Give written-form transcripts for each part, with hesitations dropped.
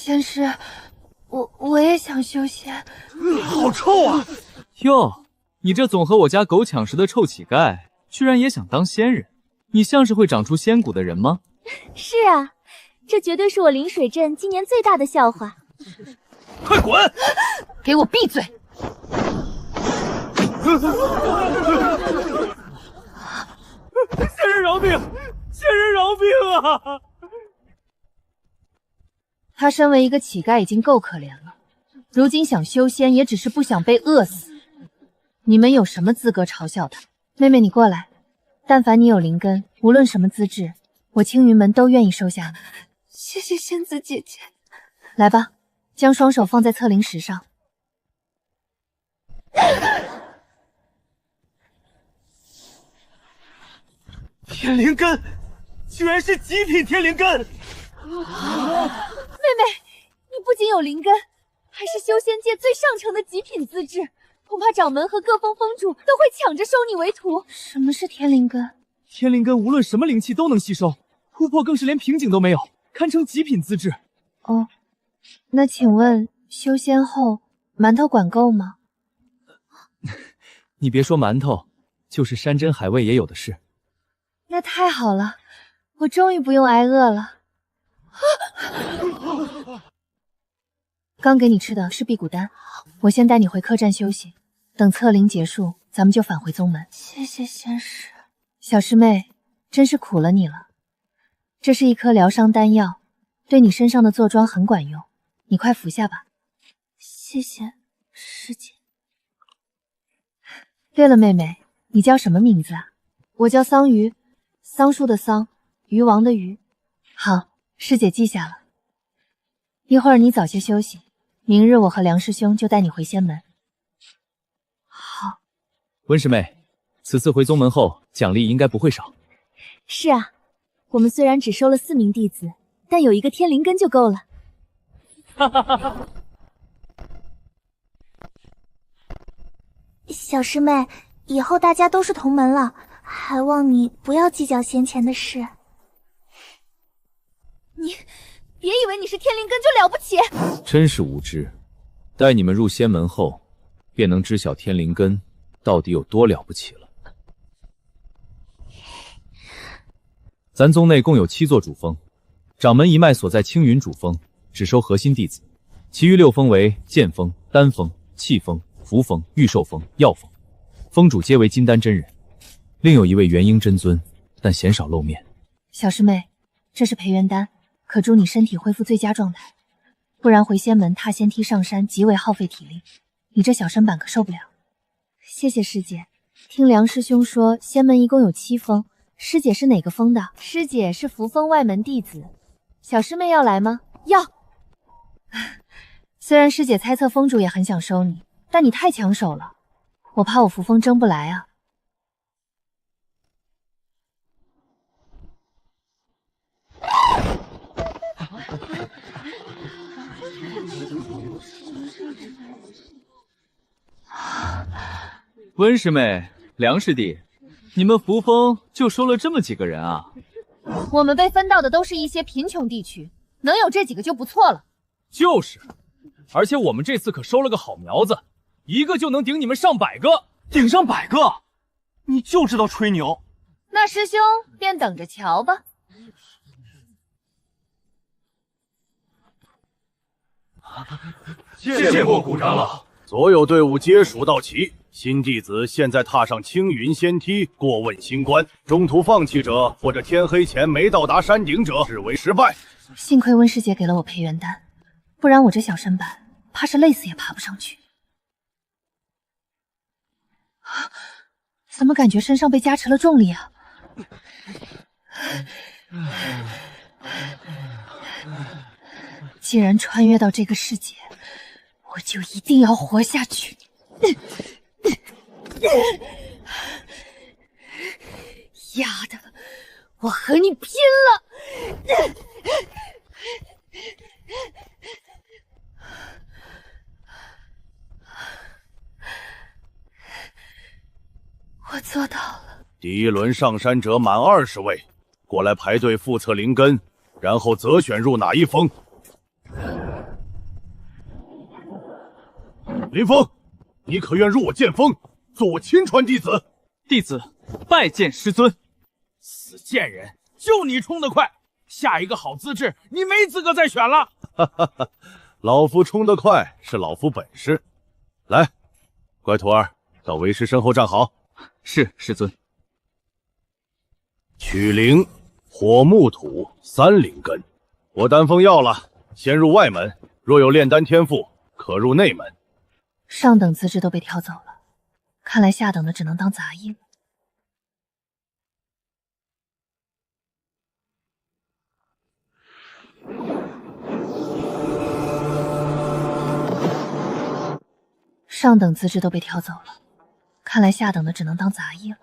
仙师，我也想修仙。好臭啊！哟，你这总和我家狗抢食的臭乞丐，居然也想当仙人？你像是会长出仙骨的人吗？是啊，这绝对是我临水镇今年最大的笑话。快滚！给我闭嘴！仙人饶命！仙人饶命啊！他身为一个乞丐已经够可怜了，如今想修仙也只是不想被饿死。你们有什么资格嘲笑他？妹妹，你过来。但凡你有灵根，无论什么资质，我青云门都愿意收下。谢谢仙子姐姐。来吧，将双手放在测灵石上。天灵根，居然是极品天灵根！妹妹，你不仅有灵根，还是修仙界最上乘的极品资质，恐怕掌门和各峰峰主都会抢着收你为徒。什么是天灵根？天灵根无论什么灵气都能吸收，突破更是连瓶颈都没有，堪称极品资质。哦，那请问修仙后馒头管够吗？你别说馒头，就是山珍海味也有的是。那太好了，我终于不用挨饿了。刚给你吃的是辟谷丹，我先带你回客栈休息，等测灵结束，咱们就返回宗门。谢谢仙师。小师妹，真是苦了你了。这是一颗疗伤丹药，对你身上的坐桩很管用，你快服下吧。谢谢师姐。对了，妹妹，你叫什么名字啊？我叫桑榆，桑树的桑，鱼王的鱼。好，师姐记下了。一会儿你早些休息，明日我和梁师兄就带你回仙门。好。温师妹，此次回宗门后，奖励应该不会少。是啊，我们虽然只收了4名弟子，但有一个天灵根就够了。哈哈哈哈！小师妹，以后大家都是同门了，还望你不要计较先前的事。你别以为你是天灵根就了不起！真是无知，待你们入仙门后，便能知晓天灵根到底有多了不起了。咱宗内共有7座主峰，掌门一脉所在青云主峰，只收核心弟子，其余6峰为剑峰、丹峰、气峰、符峰、御兽峰、药峰，峰主皆为金丹真人，另有一位元婴真尊，但鲜少露面。小师妹，这是培元丹，可助你身体恢复最佳状态，不然回仙门踏仙梯上山极为耗费体力，你这小身板可受不了。谢谢师姐。听梁师兄说仙门一共有7峰，师姐是哪个峰的？师姐是扶风外门弟子。小师妹要来吗？要。虽然师姐猜测峰主也很想收你，但你太抢手了，我怕我扶风争不来啊。温师妹，梁师弟，你们扶风就收了这么几个人啊？我们被分到的都是一些贫穷地区，能有这几个就不错了。就是，而且我们这次可收了个好苗子，一个就能顶你们上百个。顶上100个，你就知道吹牛。那师兄便等着瞧吧。谢过古长老。所有队伍皆属到齐，新弟子现在踏上青云仙梯，过问新关。中途放弃者或者天黑前没到达山顶者，视为失败。幸亏温师姐给了我培元丹，不然我这小身板怕是累死也爬不上去。怎么感觉身上被加持了重力啊？既然穿越到这个世界，我就一定要活下去。丫的，我和你拼了！我做到了。第一轮上山者满20位，过来排队复测灵根，然后择选入哪一峰。林峰，你可愿入我剑锋，做我亲传弟子？弟子拜见师尊。死贱人，就你冲得快，下一个好资质你没资格再选了。哈哈哈，老夫冲得快是老夫本事。来，乖徒儿，到为师身后站好。是师尊。取灵、火、木、土三灵根，我丹枫要了，先入外门，若有炼丹天赋，可入内门。上等资质都被挑走了，看来下等的只能当杂役了。上等资质都被挑走了，看来下等的只能当杂役了。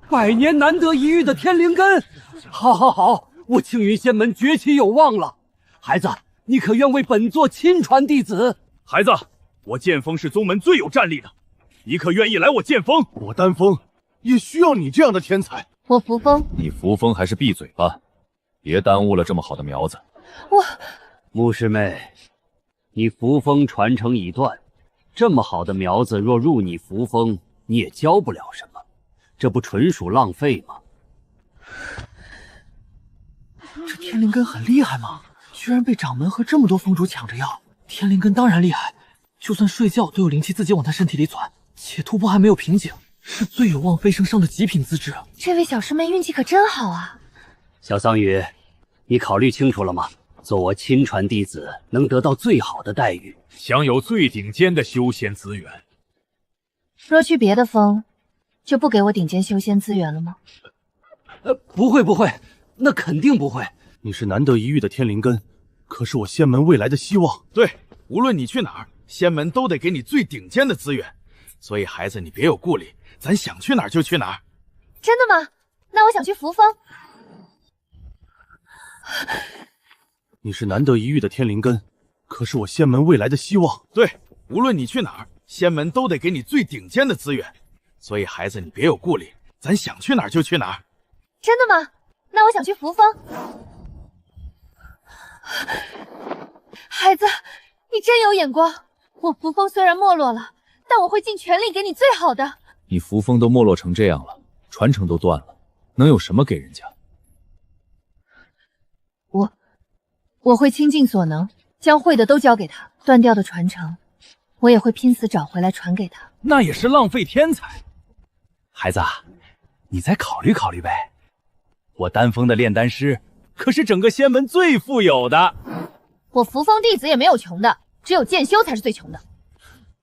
百年难得一遇的天灵根，好，我青云仙门崛起有望了。孩子，你可愿为本座亲传弟子？孩子，我剑锋是宗门最有战力的，你可愿意来我剑锋？我丹枫也需要你这样的天才。我扶风，你扶风还是闭嘴吧，别耽误了这么好的苗子。穆师妹，你扶风传承已断，这么好的苗子若入你扶风，你也教不了什么，这不纯属浪费吗？这天灵根很厉害吗？居然被掌门和这么多风主抢着要。天灵根当然厉害，就算睡觉都有灵气自己往他身体里钻，且突破还没有瓶颈，是最有望飞升上的极品资质。这位小师妹运气可真好啊！小桑榆，你考虑清楚了吗？做我亲传弟子，能得到最好的待遇，享有最顶尖的修仙资源。若去别的峰，就不给我顶尖修仙资源了吗？不会，那肯定不会。你是难得一遇的天灵根，可是我仙门未来的希望。对，无论你去哪儿，仙门都得给你最顶尖的资源。所以孩子，你别有顾虑，咱想去哪儿就去哪儿。真的吗？那我想去扶风。你是难得一遇的天灵根，可是我仙门未来的希望。对，无论你去哪儿，仙门都得给你最顶尖的资源。所以孩子，你别有顾虑，咱想去哪儿就去哪儿。真的吗？那我想去扶风。孩子，你真有眼光。我扶风虽然没落了，但我会尽全力给你最好的。你扶风都没落成这样了，传承都断了，能有什么给人家？我会倾尽所能，将会的都交给他，断掉的传承，我也会拼死找回来传给他。那也是浪费天才。孩子，你再考虑考虑呗。我丹枫的炼丹师可是整个仙门最富有的。我扶风弟子也没有穷的，只有剑修才是最穷的。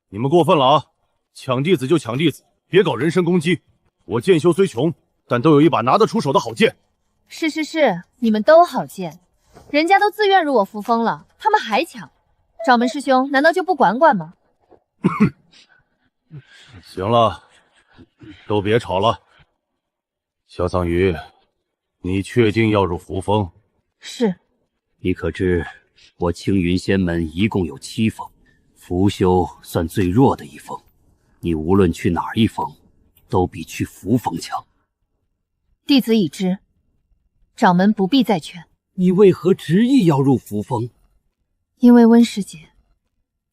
你们过分了啊！抢弟子就抢弟子，别搞人身攻击。我剑修虽穷，但都有一把拿得出手的好剑。是，你们都好剑，人家都自愿入我扶风了，他们还抢，掌门师兄难道就不管管吗？行了，都别吵了。小桑榆，你确定要入扶风？是。你可知我青云仙门一共有7峰，扶修算最弱的一峰，你无论去哪一峰，都比去扶风强。弟子已知，掌门不必再劝。你为何执意要入扶风？因为温师姐。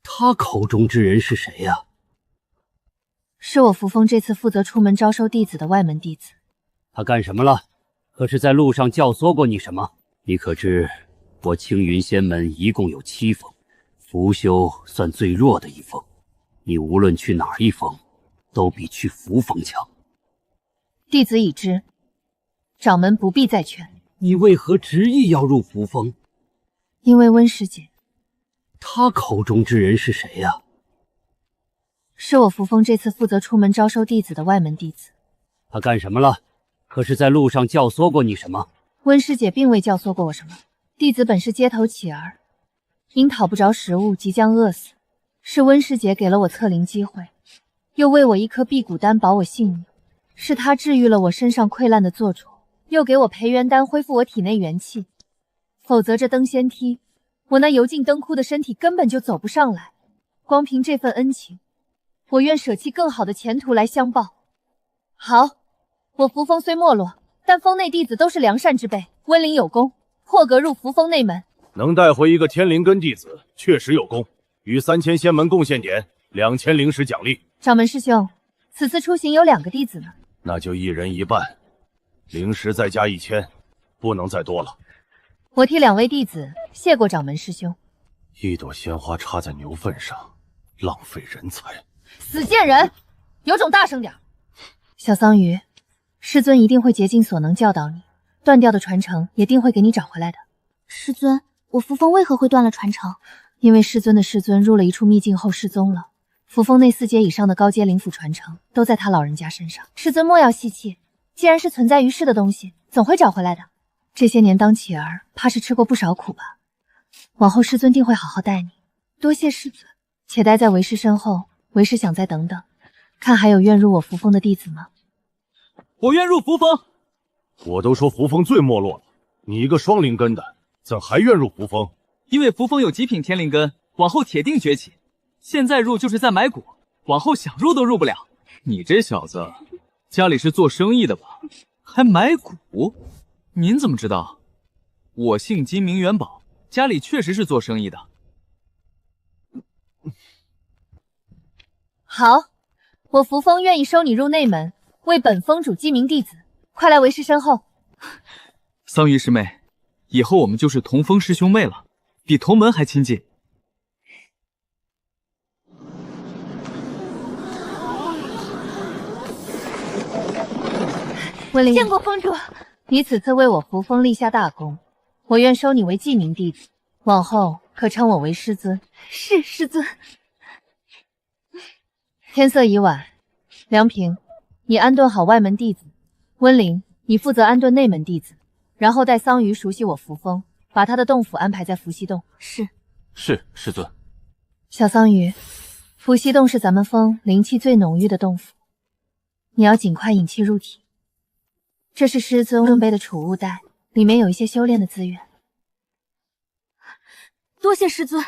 她口中之人是谁呀？是我扶风这次负责出门招收弟子的外门弟子。他干什么了？可是在路上教唆过你什么？你可知我青云仙门一共有7峰，扶修算最弱的一峰，你无论去哪一峰，都比去扶风强。弟子已知，掌门不必再劝。你为何执意要入扶风？因为温师姐。她口中之人是谁呀？是我扶风这次负责出门招收弟子的外门弟子。他干什么了？可是在路上教唆过你什么？温师姐并未教唆过我什么。弟子本是街头乞儿，因讨不着食物，即将饿死。是温师姐给了我测灵机会，又为我一颗辟谷丹保我性命。是她治愈了我身上溃烂的痤疮，又给我培元丹恢复我体内元气。否则这登仙梯，我那油尽灯枯的身体根本就走不上来。光凭这份恩情，我愿舍弃更好的前途来相报。好，我扶风虽没落，但封内弟子都是良善之辈，温灵有功，破格入扶风内门。能带回一个天灵根弟子，确实有功。于3000仙门贡献点2000灵石奖励。掌门师兄，此次出行有2个弟子呢。那就1人1半，灵石再加1000，不能再多了。我替2位弟子谢过掌门师兄。一朵鲜花插在牛粪上，浪费人才。死贱人，有种大声点！小桑榆，师尊一定会竭尽所能教导你，断掉的传承也定会给你找回来的。师尊，我扶风为何会断了传承？因为师尊的师尊入了一处秘境后失踪了，扶风内4阶以上的高阶灵符传承都在他老人家身上。师尊莫要细气，既然是存在于世的东西，总会找回来的。这些年当乞儿，怕是吃过不少苦吧？往后师尊定会好好待你。多谢师尊。且待在为师身后，为师想再等等，看还有愿入我扶风的弟子吗？我愿入扶风。我都说扶风最没落了，你一个双灵根的，怎还愿入扶风？因为扶风有极品天灵根，往后铁定崛起。现在入就是在埋骨，往后想入都入不了。你这小子，家里是做生意的吧？还埋骨？您怎么知道？我姓金名元宝，家里确实是做生意的。好，我扶风愿意收你入内门，为本封主记名弟子。快来为师身后。桑榆师妹，以后我们就是同封师兄妹了，比同门还亲近。温灵，见过封主。你此次为我扶风立下大功，我愿收你为记名弟子，往后可称我为师尊。是师尊。天色已晚，梁平，你安顿好外门弟子；温灵，你负责安顿内门弟子，然后带桑榆熟悉我扶风，把他的洞府安排在伏羲洞。是。是，师尊。小桑榆，伏羲洞是咱们封灵气最浓郁的洞府，你要尽快引气入体。这是师尊准备的储物袋，里面有一些修炼的资源。多谢师尊。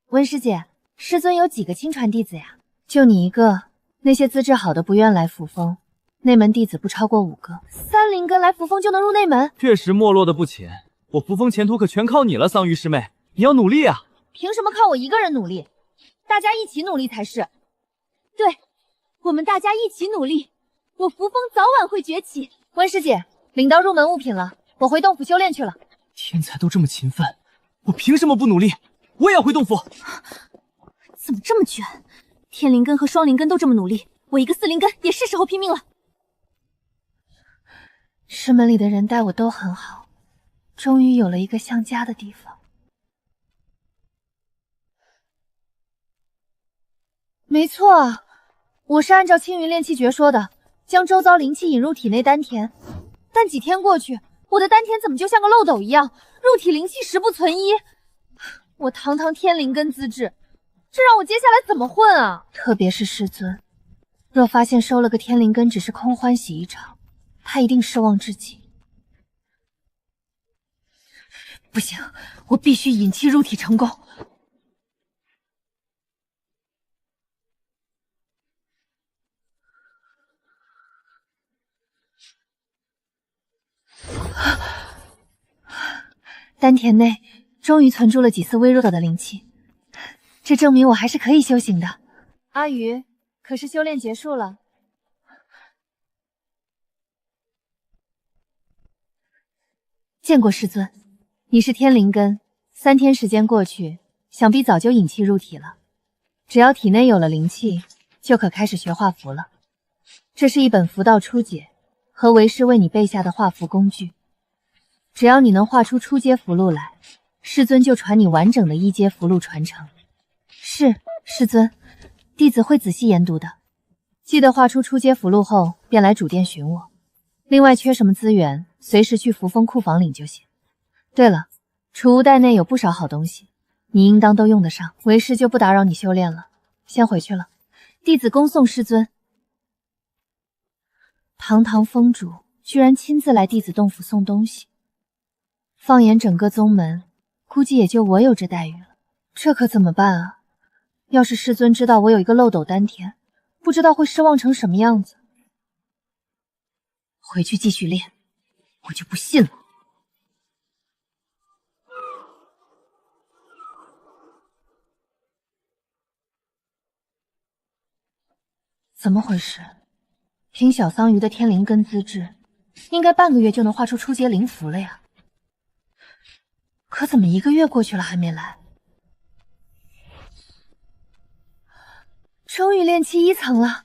温师姐，师尊有几个亲传弟子呀？就你一个，那些资质好的不愿来扶风，内门弟子不超过5个。3灵根来扶风就能入内门？确实没落的不浅，我扶风前途可全靠你了，桑榆师妹，你要努力啊！凭什么靠我一个人努力？大家一起努力才是。对，我们大家一起努力，我扶风早晚会崛起。温师姐，领到入门物品了，我回洞府修炼去了。天才都这么勤奋，我凭什么不努力？我也要回洞府。怎么这么卷？天灵根和双灵根都这么努力，我一个4灵根也是时候拼命了。师门里的人待我都很好，终于有了一个像家的地方。没错，我是按照青云炼气诀说的，将周遭灵气引入体内丹田。但几天过去，我的丹田怎么就像个漏斗一样，入体灵气十不存一？我堂堂天灵根资质，这让我接下来怎么混啊？特别是师尊，若发现收了个天灵根只是空欢喜一场，他一定失望至极。不行，我必须引气入体成功。丹田内终于存住了几丝微弱的灵气，这证明我还是可以修行的。阿鱼，可是修炼结束了？见过师尊，你是天灵根，3天时间过去，想必早就引气入体了。只要体内有了灵气，就可开始学画符了。这是一本符道初解，和为师为你备下的画符工具。只要你能画出初阶符箓来，师尊就传你完整的1阶符箓传承。是，师尊，弟子会仔细研读的。记得画出初阶符箓后，便来主殿寻我。另外，缺什么资源，随时去扶风库房领就行。对了，储物袋内有不少好东西，你应当都用得上。为师就不打扰你修炼了，先回去了。弟子恭送师尊。堂堂封主居然亲自来弟子洞府送东西。放眼整个宗门，估计也就我有这待遇了，这可怎么办啊？要是师尊知道我有一个漏斗丹田，不知道会失望成什么样子。回去继续练，我就不信了。怎么回事？凭小桑榆的天灵根资质，应该半个月就能画出初阶灵符了呀。可怎么1个月过去了还没来？终于练气1层了，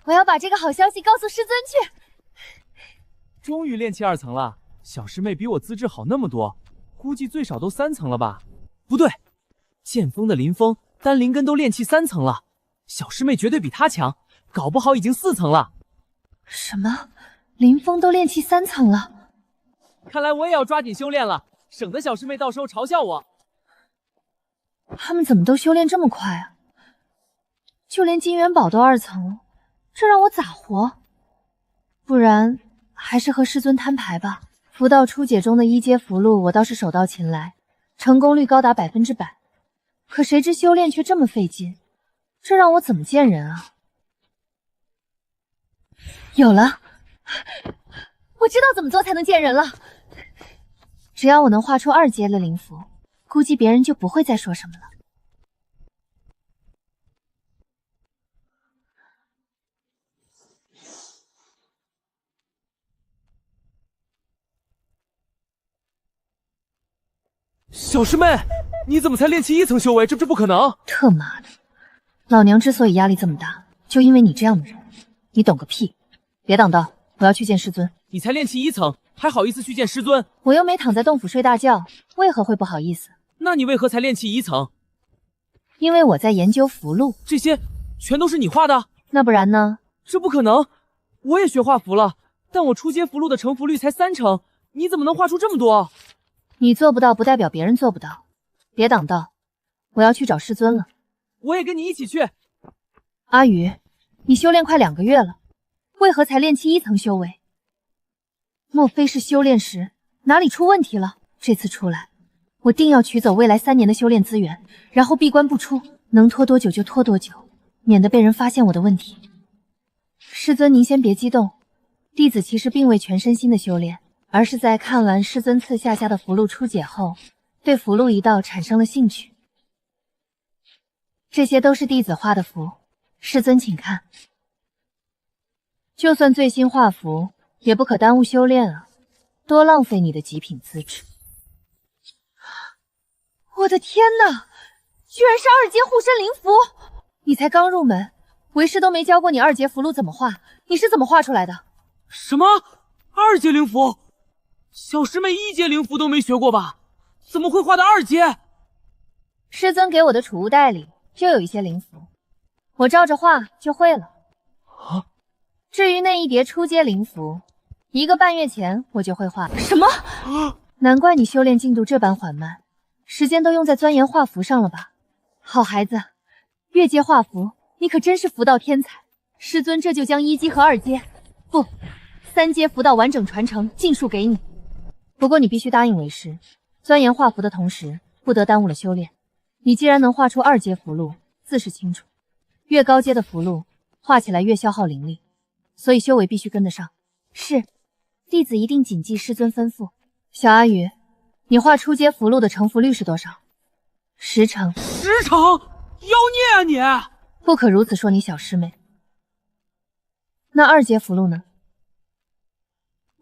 我要把这个好消息告诉师尊去。终于练气2层了，小师妹比我资质好那么多，估计最少都3层了吧？不对，剑锋的林峰、丹灵根都练气3层了，小师妹绝对比她强，搞不好已经4层了。什么？林峰都练气3层了？看来我也要抓紧修炼了，省得小师妹到时候嘲笑我。他们怎么都修炼这么快啊？就连金元宝都2层了，这让我咋活？不然还是和师尊摊牌吧。符道初解中的1阶符箓，我倒是手到擒来，成功率高达100%。可谁知修炼却这么费劲，这让我怎么见人啊？有了，我知道怎么做才能见人了。只要我能画出2阶的灵符，估计别人就不会再说什么了。小师妹，你怎么才练气1层修为？这不可能！特妈的，老娘之所以压力这么大，就因为你这样的人。你懂个屁！别挡道，我要去见师尊。你才练气1层，还好意思去见师尊？我又没躺在洞府睡大觉，为何会不好意思？那你为何才练气1层？因为我在研究符箓。这些全都是你画的？那不然呢？这不可能！我也学画符了，但我初阶符箓的成符率才3成，你怎么能画出这么多？你做不到不代表别人做不到，别挡道，我要去找师尊了。我也跟你一起去。阿宇，你修炼快2个月了，为何才练气1层修为？莫非是修炼时哪里出问题了？这次出来，我定要取走未来3年的修炼资源，然后闭关不出，能拖多久就拖多久，免得被人发现我的问题。师尊，您先别激动，弟子其实并未全身心的修炼，而是在看完师尊赐下的符箓初解后，对符箓一道产生了兴趣。这些都是弟子画的符，师尊请看。就算最新画符，也不可耽误修炼啊，多浪费你的极品资质。我的天哪，居然是2阶护身灵符！你才刚入门，为师都没教过你2阶符箓怎么画，你是怎么画出来的？什么？2阶灵符？小师妹1阶灵符都没学过吧？怎么会画到2阶？师尊给我的储物袋里就有一些灵符，我照着画就会了。啊！至于那1叠初阶灵符，1个半月前我就会画。什么？难怪你修炼进度这般缓慢，时间都用在钻研画符上了吧？好孩子，越阶画符，你可真是符道天才。师尊这就将1阶和2阶，不，3阶符道完整传承尽数给你。不过你必须答应为师，钻研画符的同时，不得耽误了修炼。你既然能画出2阶符箓，自是清楚，越高阶的符箓画起来越消耗灵力，所以修为必须跟得上。是，弟子一定谨记师尊吩咐。小阿宇，你画初阶符箓的成符率是多少？10成。10成？妖孽啊你！不可如此说你小师妹。那2阶符箓呢？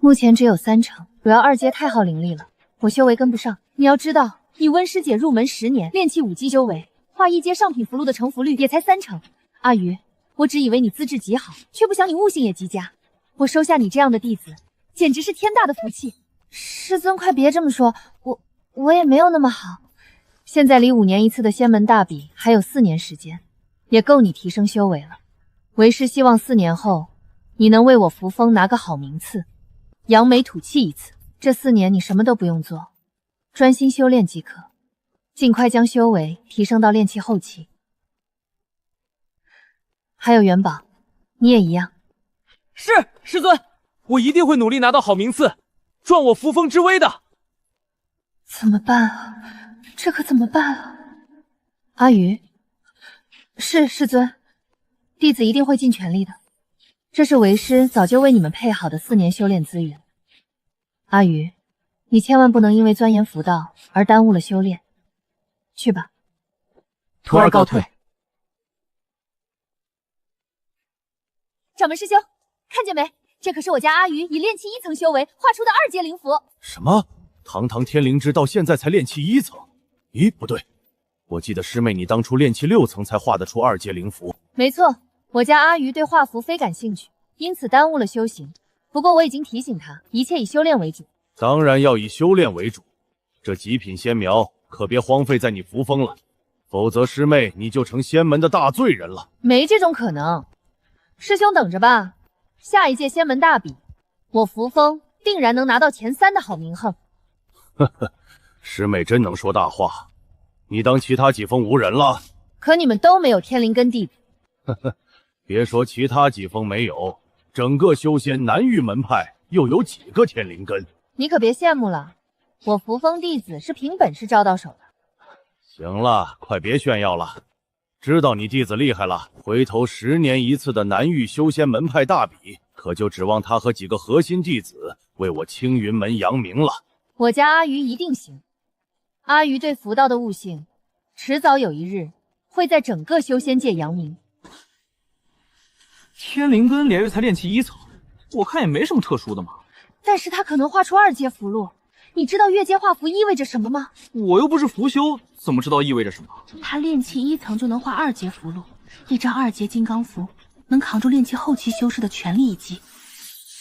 目前只有3成，主要2阶太耗灵力了，我修为跟不上。你要知道，以温师姐入门10年，练气5级修为，画1阶上品符箓的成符率也才3成。阿宇，我只以为你资质极好，却不想你悟性也极佳。我收下你这样的弟子，简直是天大的福气。师尊，快别这么说，我也没有那么好。现在离5年一次的仙门大比还有4年时间，也够你提升修为了。为师希望4年后，你能为我扶风拿个好名次，扬眉吐气一次。这4年你什么都不用做，专心修炼即可，尽快将修为提升到炼气后期。还有元宝，你也一样。是，师尊，我一定会努力拿到好名次，壮我扶风之威的。怎么办啊？这可怎么办啊？阿宇，是师尊，弟子一定会尽全力的。这是为师早就为你们配好的4年修炼资源。阿鱼，你千万不能因为钻研符道而耽误了修炼。去吧。徒儿告退。掌门师兄，看见没？这可是我家阿鱼以炼气1层修为画出的2阶灵符。什么？堂堂天灵芝到现在才炼气1层？咦，不对，我记得师妹你当初炼气6层才画得出2阶灵符。没错，我家阿鱼对画符非感兴趣，因此耽误了修行。不过我已经提醒他，一切以修炼为主。当然要以修炼为主，这极品仙苗可别荒废在你扶风了，否则师妹你就成仙门的大罪人了。没这种可能，师兄等着吧，下一届仙门大比，我扶风定然能拿到前3的好名号。呵呵，师妹真能说大话，你当其他几峰无人了？可你们都没有天灵根弟子。呵呵，别说其他几峰没有，整个修仙南域门派又有几个天灵根？你可别羡慕了，我扶风弟子是凭本事招到手的。行了，快别炫耀了，知道你弟子厉害了，回头10年1次的南域修仙门派大比，可就指望他和几个核心弟子为我青云门扬名了。我家阿鱼一定行，阿鱼对符道的悟性，迟早有一日会在整个修仙界扬名。天灵根连月才炼气1层，我看也没什么特殊的嘛。但是他可能画出2阶符箓，你知道越阶画符意味着什么吗？我又不是符修，怎么知道意味着什么？他炼气1层就能画2阶符箓，一张2阶金刚符能扛住炼气后期修士的全力一击，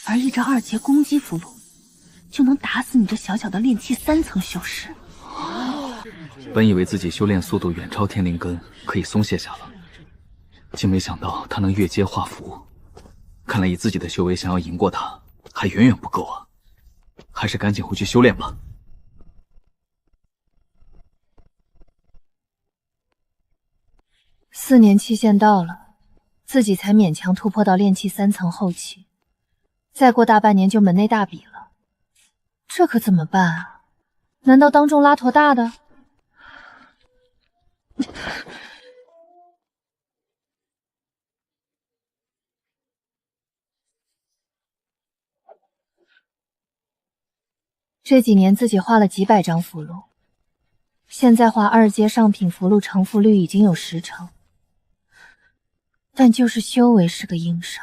而一张2阶攻击符箓就能打死你这小小的炼气3层修士。本以为自己修炼速度远超天灵根，可以松懈下了，竟没想到他能越阶画符。看来以自己的修为想要赢过他，还远远不够啊！还是赶紧回去修炼吧。4年期限到了，自己才勉强突破到炼气3层后期，再过大半年就门内大比了，这可怎么办啊？难道当众拉坨大的？这几年自己画了几百张符箓，现在画2阶上品符箓成符率已经有10成，但就是修为是个硬伤。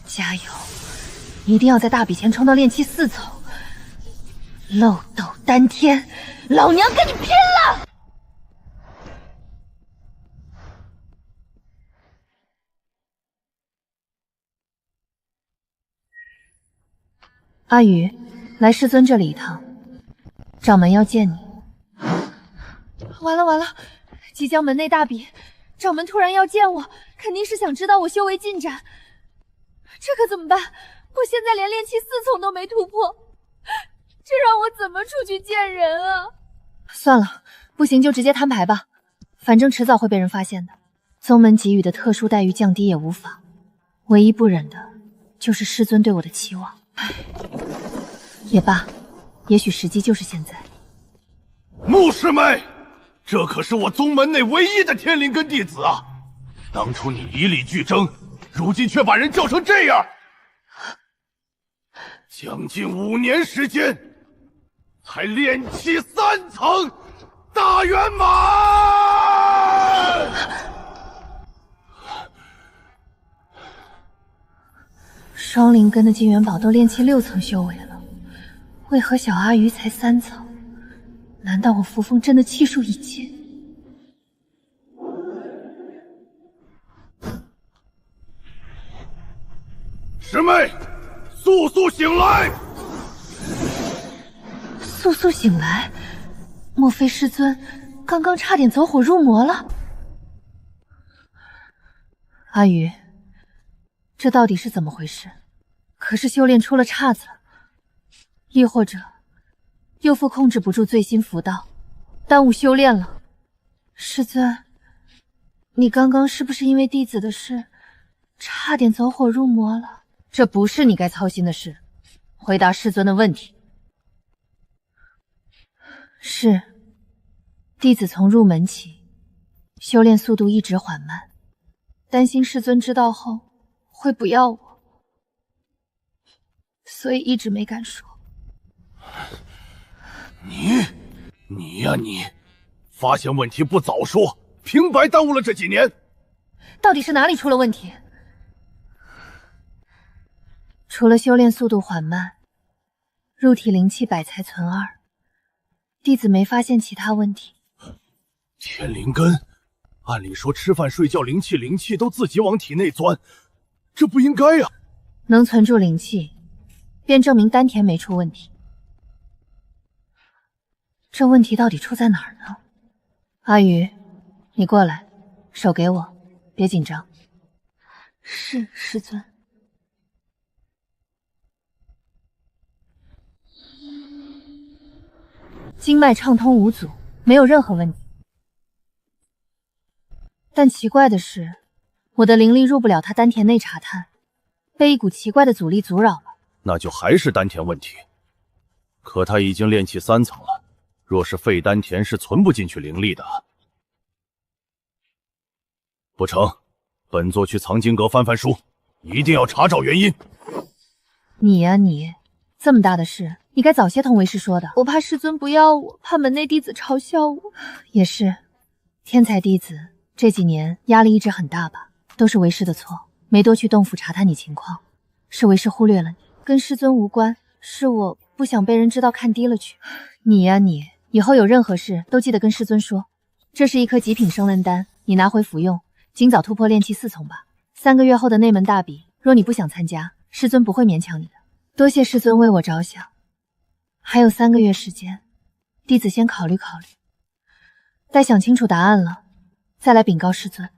加油，一定要在大比前冲到炼气4层。漏斗丹天，老娘跟你拼了！阿宇，来师尊这里一趟，掌门要见你。完了完了，即将门内大比，掌门突然要见我，肯定是想知道我修为进展。这可怎么办？我现在连炼气4层都没突破。这让我怎么出去见人啊？算了，不行就直接摊牌吧，反正迟早会被人发现的。宗门给予的特殊待遇降低也无妨，唯一不忍的就是师尊对我的期望。唉，也罢，也许时机就是现在。穆师妹，这可是我宗门内唯一的天灵根弟子啊！当初你以力拒征，如今却把人叫成这样，将近5年时间。才炼气3层，大圆满！双灵根的金元宝都炼气6层修为了，为何小阿鱼才3层？难道我扶风真的气数已尽？师妹，速速醒来！速速醒来！莫非师尊刚刚差点走火入魔了？阿宇，这到底是怎么回事？可是修炼出了岔子了，亦或者幼妇控制不住最新符道，耽误修炼了？师尊，你刚刚是不是因为弟子的事差点走火入魔了？这不是你该操心的事。回答师尊的问题。是，弟子从入门起，修炼速度一直缓慢，担心师尊知道后会不要我，所以一直没敢说。你呀你，发现问题不早说，平白耽误了这几年。到底是哪里出了问题？除了修炼速度缓慢，入体灵气百才存2，弟子没发现其他问题。天灵根，按理说吃饭睡觉灵气都自己往体内钻，这不应该呀。能存住灵气，便证明丹田没出问题。这问题到底出在哪儿呢？阿鱼，你过来，手给我，别紧张。是，师尊。经脉畅通无阻，没有任何问题。但奇怪的是，我的灵力入不了他丹田内查探，被一股奇怪的阻力阻扰了。那就还是丹田问题。可他已经炼气3层了，若是废丹田是存不进去灵力的。不成，本座去藏经阁翻翻书，一定要查找原因。你呀你，这么大的事，你该早些同为师说的。我怕师尊不要我，怕门内弟子嘲笑我。也是，天才弟子这几年压力一直很大吧，都是为师的错，没多去洞府查探你情况，是为师忽略了你，跟师尊无关，是我不想被人知道看低了去。你呀你，以后有任何事都记得跟师尊说。这是一颗极品升温丹，你拿回服用，尽早突破炼气4层吧。3个月后的内门大比，若你不想参加，师尊不会勉强你的。多谢师尊为我着想。还有3个月时间，弟子先考虑考虑，待想清楚答案了，再来禀告师尊。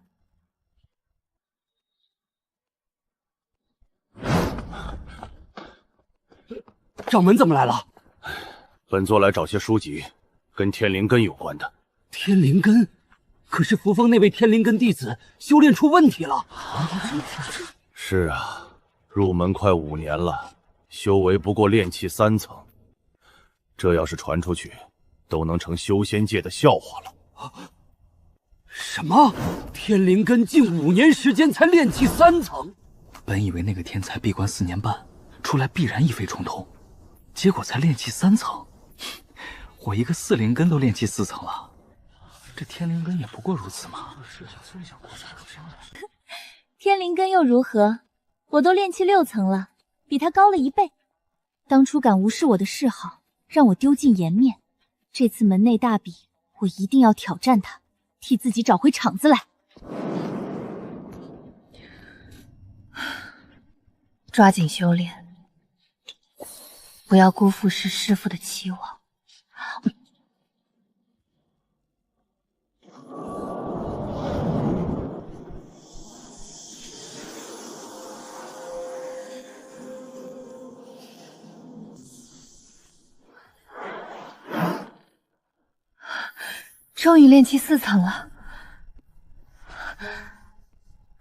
掌门怎么来了？本座来找些书籍，跟天灵根有关的。天灵根？可是扶风那位天灵根弟子修炼出问题了。是啊，入门快5年了，修为不过炼气3层，这要是传出去，都能成修仙界的笑话了。什么？天灵根近5年时间才炼气3层？本以为那个天才闭关4年半，出来必然一飞冲天，结果才炼气3层。我一个4灵根都炼气4层了，这天灵根也不过如此嘛。天灵根又如何？我都炼气6层了，比他高了1倍。当初敢无视我的示好，让我丢尽颜面，这次门内大比，我一定要挑战他，替自己找回场子来。抓紧修炼，不要辜负师父的期望。终于炼气4层了，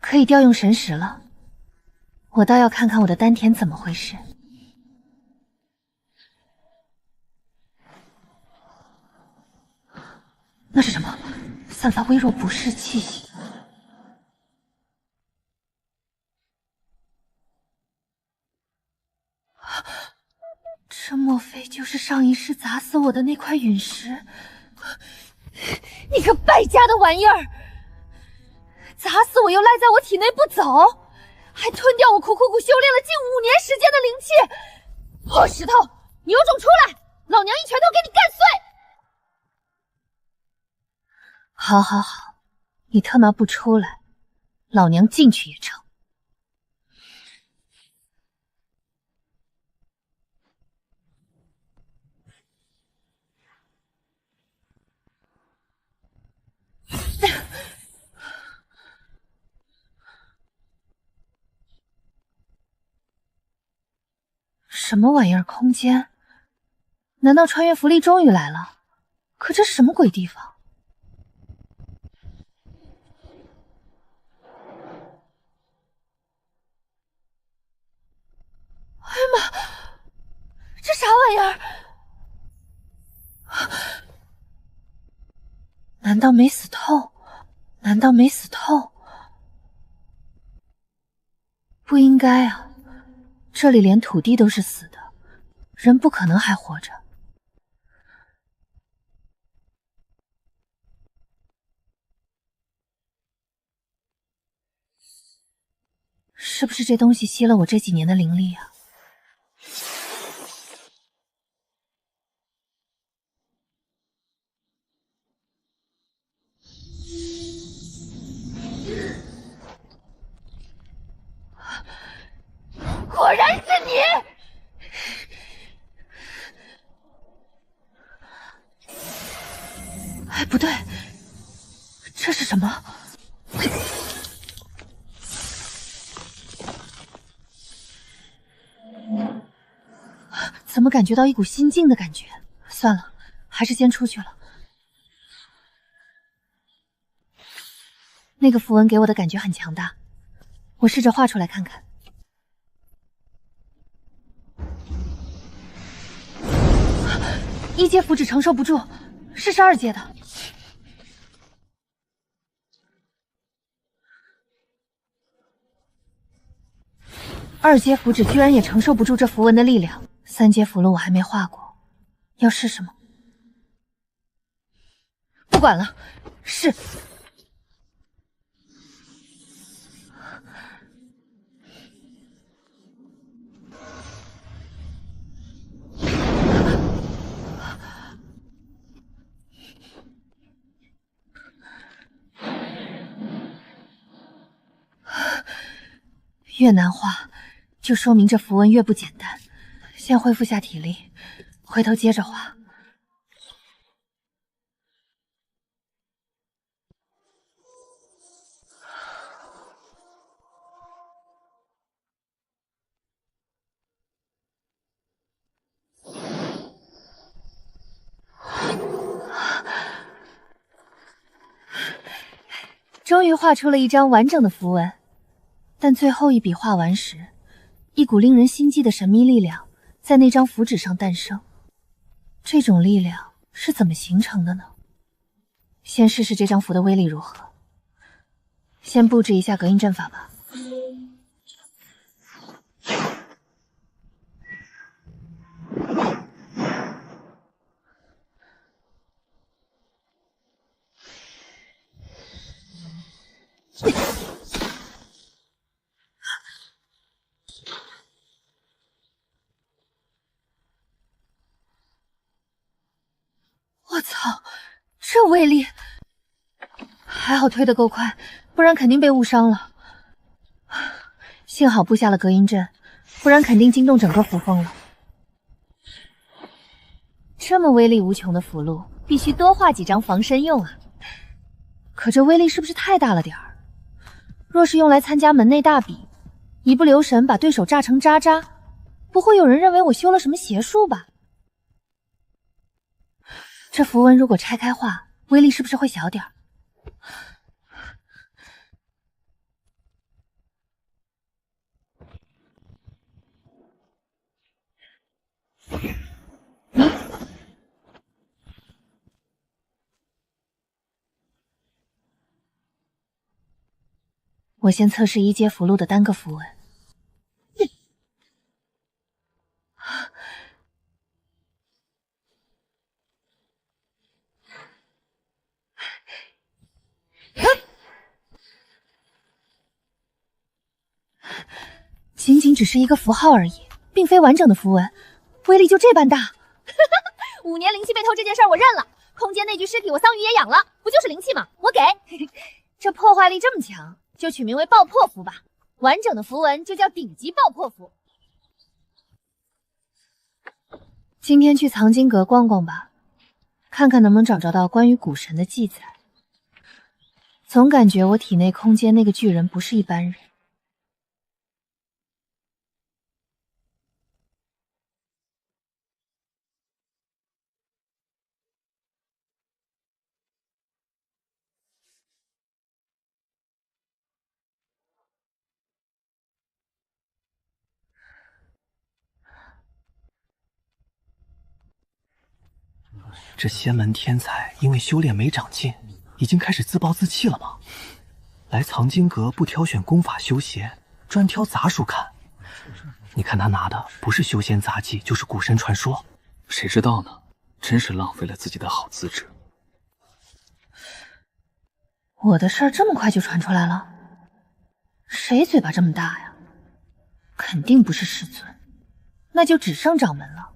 可以调用神识了。我倒要看看我的丹田怎么回事。那是什么？散发微弱不适气息。这莫非就是上一世砸死我的那块陨石？你个败家的玩意儿！砸死我又赖在我体内不走，还吞掉我苦修炼了近5年时间的灵气！破石头，你有种出来，老娘一拳头给你干碎！好好好，你他妈不出来，老娘进去也成。什么玩意儿？空间？难道穿越符力终于来了？可这什么鬼地方？玩意儿？难道没死透？难道没死透？不应该啊，这里连土地都是死的，人不可能还活着。是不是这东西吸了我这几年的灵力啊？果然是你！哎，不对，这是什么？怎么感觉到一股心静的感觉？算了，还是先出去了。那个符文给我的感觉很强大，我试着画出来看看。1阶符纸承受不住，试试2阶的。2阶符纸居然也承受不住这符文的力量。3阶符箓我还没画过，要试什么？不管了，试。越难画，就说明这符文越不简单。先恢复下体力，回头接着画。终于画出了一张完整的符文，但最后一笔画完时，一股令人心悸的神秘力量在那张符纸上诞生。这种力量是怎么形成的呢？先试试这张符的威力如何。先布置一下隔音阵法吧。我操，这威力！还好推得够快，不然肯定被误伤了。幸好布下了隔音阵，不然肯定惊动整个符峰了。这么威力无穷的符箓，必须多画几张防身用啊！可这威力是不是太大了点儿？若是用来参加门内大比，一不留神把对手炸成渣渣，不会有人认为我修了什么邪术吧？这符文如果拆开画，威力是不是会小点儿？我先测试1阶符箓的单个符文。仅仅只是一个符号而已，并非完整的符文，威力就这般大。5年灵气被偷这件事我认了，空间那具尸体我桑榆也养了，不就是灵气吗？我给。这破坏力这么强，就取名为爆破符吧。完整的符文就叫顶级爆破符。今天去藏经阁逛逛吧，看看能不能找到关于古神的记载。总感觉我体内空间那个巨人不是一般人。这仙门天才因为修炼没长进，已经开始自暴自弃了吗？来藏经阁不挑选功法修邪，专挑杂书看。你看他拿的不是修仙杂技，就是古神传说。谁知道呢？真是浪费了自己的好资质。我的事儿这么快就传出来了？谁嘴巴这么大呀？肯定不是师尊，那就只剩掌门了。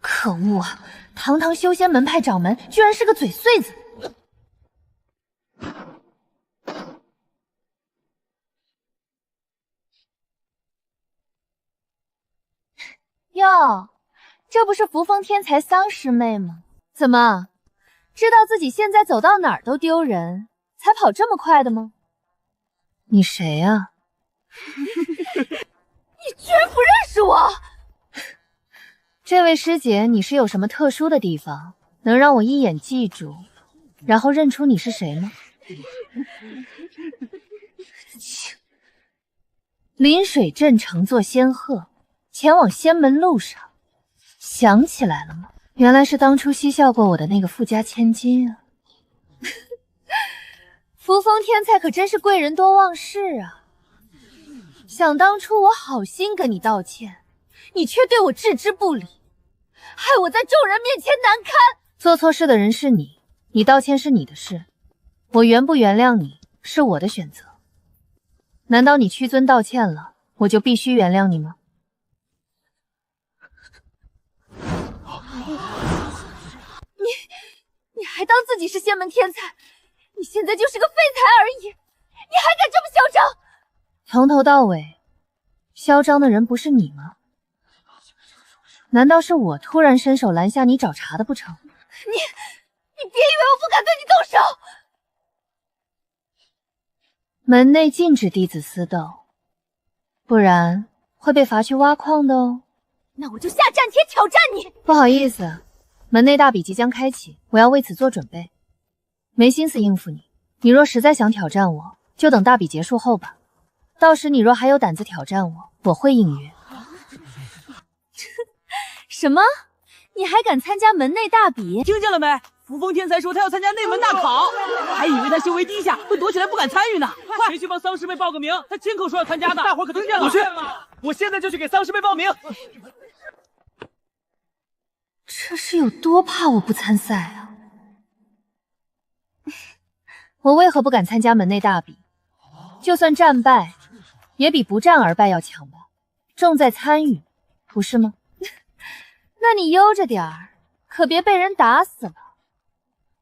可恶啊！堂堂修仙门派掌门，居然是个嘴碎子！哟，这不是扶风天才桑师妹吗？怎么，知道自己现在走到哪儿都丢人，才跑这么快的吗？你谁呀？你居然不认识我！这位师姐，你是有什么特殊的地方，能让我一眼记住，然后认出你是谁吗？临水镇乘坐仙鹤，前往仙门路上，想起来了吗？原来是当初嬉笑过我的那个富家千金啊！扶风天才可真是贵人多忘事啊！想当初我好心跟你道歉，你却对我置之不理，害我在众人面前难堪。做错事的人是你，你道歉是你的事，我原不原谅你是我的选择。难道你屈尊道歉了，我就必须原谅你吗？你还当自己是仙门天才？你现在就是个废材而已，你还敢这么嚣张？从头到尾，嚣张的人不是你吗？难道是我突然伸手拦下你找茬的不成？你别以为我不敢对你动手！门内禁止弟子私斗，不然会被罚去挖矿的哦。那我就下战帖挑战你！不好意思，门内大比即将开启，我要为此做准备，没心思应付你。你若实在想挑战我，就等大比结束后吧。到时你若还有胆子挑战我，我会应约。什么？你还敢参加门内大比？听见了没？扶风天才说他要参加内门大考，还以为他修为低下，会躲起来不敢参与呢。快，谁去帮桑师妹报个名？他亲口说要参加的，大伙可听见了？我去，我现在就去给桑师妹报名。这是有多怕我不参赛啊？我为何不敢参加门内大比？就算战败，也比不战而败要强吧？重在参与，不是吗？那你悠着点儿，可别被人打死了。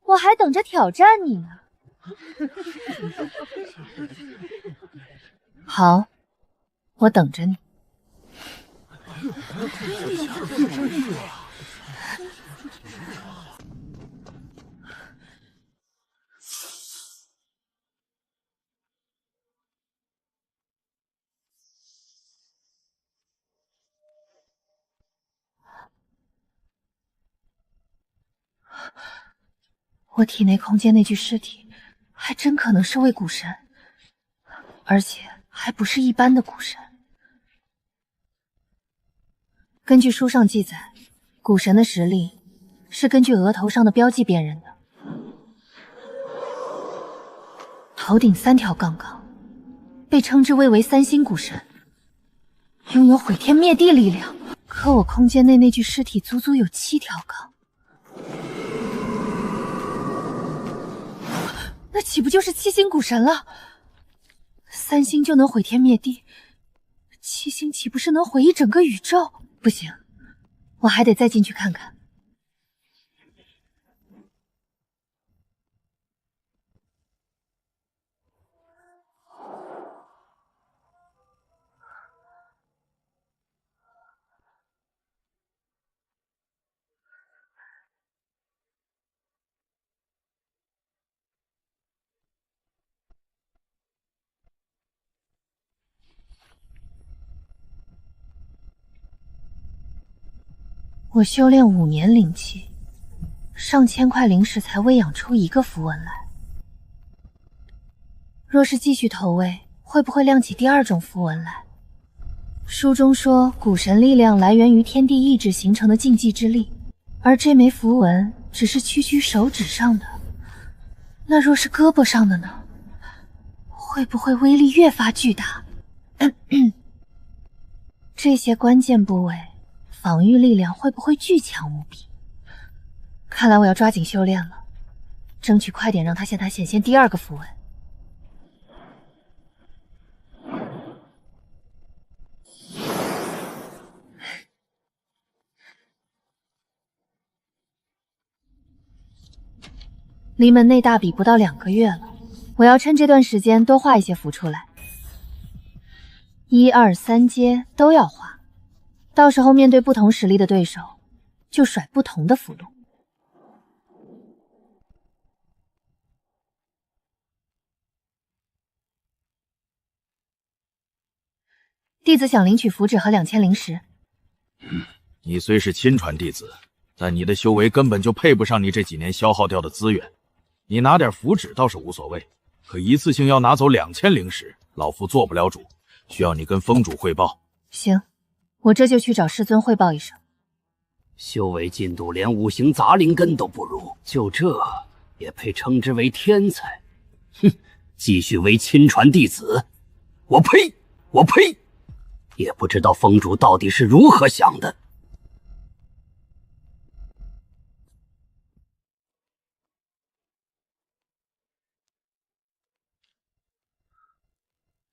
我还等着挑战你呢。好，我等着你。我体内空间那具尸体，还真可能是位古神，而且还不是一般的古神。根据书上记载，古神的实力是根据额头上的标记辨认的。头顶3条杠杠，被称之为3星古神，拥有毁天灭地力量。可我空间内那具尸体足足有7条杠。那岂不就是7星古神了？3星就能毁天灭地，7星岂不是能毁一整个宇宙？不行，我还得再进去看看。我修炼5年灵气，上千块灵石才喂养出1个符文来。若是继续投喂，会不会亮起第2种符文来？书中说，蛊神力量来源于天地意志形成的禁忌之力，而这枚符文只是区区手指上的。那若是胳膊上的呢？会不会威力越发巨大？这些关键部位，防御力量会不会巨强无比？看来我要抓紧修炼了，争取快点让他向他显现第二个符文。离门内大比不到2个月了，我要趁这段时间多画一些符出来。1、2、3阶都要画，到时候面对不同实力的对手，就甩不同的符箓。弟子想领取符纸和2000灵石。你虽是亲传弟子，但你的修为根本就配不上你这几年消耗掉的资源。你拿点符纸倒是无所谓，可一次性要拿走2000灵石，老夫做不了主，需要你跟峰主汇报。行，我这就去找师尊汇报一声。修为进度连5行杂灵根都不如，就这也配称之为天才？哼，继续为亲传弟子？我呸！我呸！也不知道峰主到底是如何想的。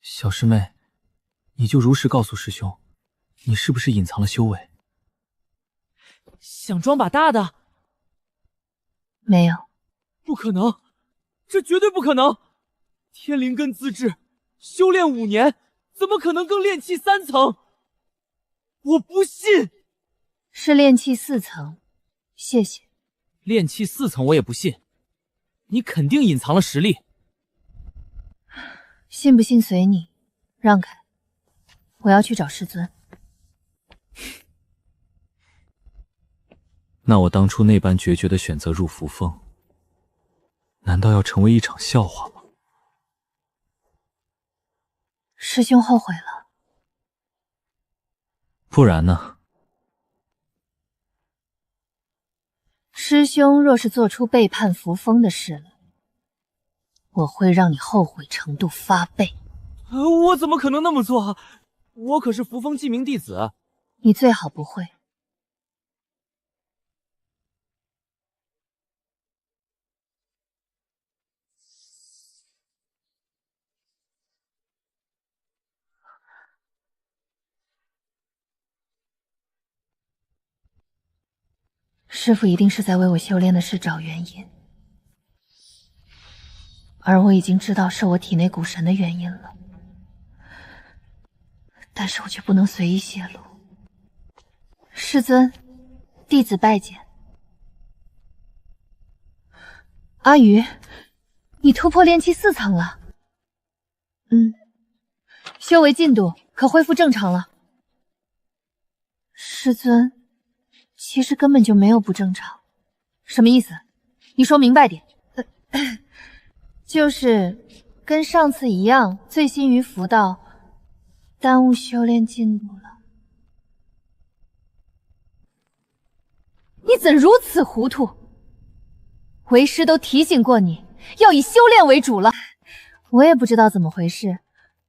小师妹，你就如实告诉师兄，你是不是隐藏了修为？想装把大的？没有，不可能，这绝对不可能！天灵根资质，修炼5年，怎么可能更炼气3层？我不信！是炼气4层，谢谢。炼气4层我也不信，你肯定隐藏了实力。信不信随你，让开，我要去找师尊。那我当初那般决绝的选择入扶风，难道要成为一场笑话吗？师兄后悔了？不然呢？师兄若是做出背叛扶风的事了，我会让你后悔程度发倍。我怎么可能那么做？我可是扶风记名弟子。你最好不会。师父一定是在为我修炼的事找原因，而我已经知道是我体内蛊神的原因了，但是我却不能随意泄露。师尊，弟子拜见。阿鱼，你突破炼气4层了。修为进度可恢复正常了。师尊，其实根本就没有不正常。什么意思？你说明白点。就是跟上次一样，醉心于符道，耽误修炼进度了。你怎如此糊涂？为师都提醒过你，要以修炼为主了。我也不知道怎么回事，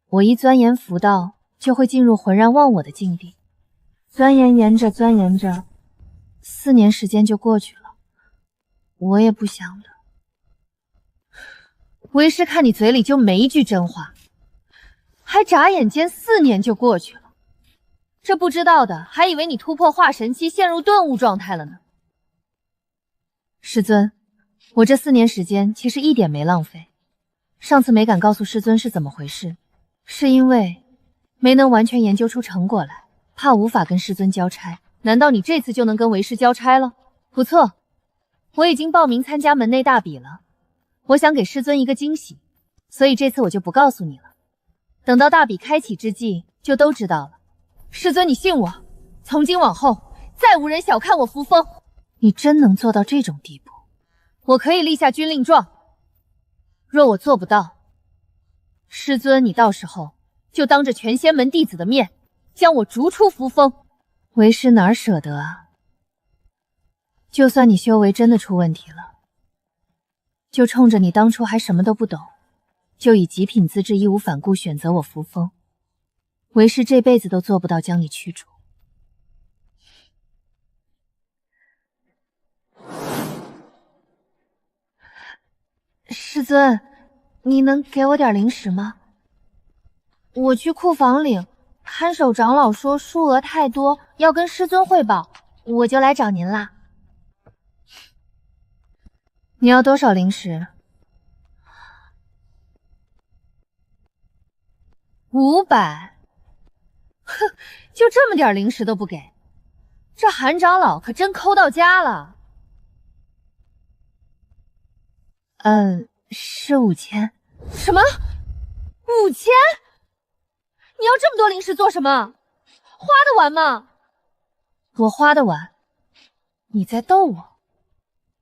我一钻研符道，就会进入浑然忘我的境地。钻研着，4年时间就过去了。我也不想的。为师看你嘴里就没一句真话，还眨眼间4年就过去了。这不知道的还以为你突破化神期陷入顿悟状态了呢。师尊，我这4年时间其实一点没浪费。上次没敢告诉师尊是怎么回事，是因为没能完全研究出成果来，怕无法跟师尊交差。难道你这次就能跟为师交差了？不错，我已经报名参加门内大比了。我想给师尊一个惊喜，所以这次我就不告诉你了。等到大比开启之际，就都知道了。师尊，你信我，从今往后再无人小看我扶风。你真能做到这种地步，我可以立下军令状。若我做不到，师尊你到时候就当着全仙门弟子的面将我逐出扶风。为师哪舍得啊！就算你修为真的出问题了，就冲着你当初还什么都不懂，就以极品资质义无反顾选择我扶风，为师这辈子都做不到将你驱逐。师尊，你能给我点零食吗？我去库房领，看守长老说数额太多，要跟师尊汇报，我就来找您啦。你要多少零食？500。哼，就这么点零食都不给，这韩长老可真抠到家了。是5000。什么？5000？你要这么多零食做什么？花得完吗？我花得完？你在逗我？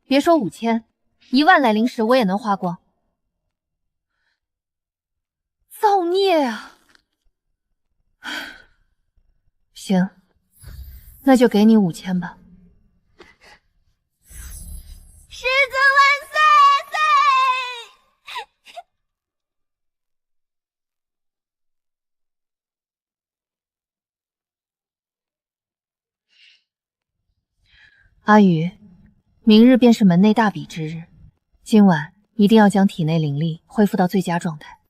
别说5000，1万来零食我也能花光。造孽啊！行，那就给你5000吧。师尊万岁！阿宇，明日便是门内大比之日，今晚一定要将体内灵力恢复到最佳状态，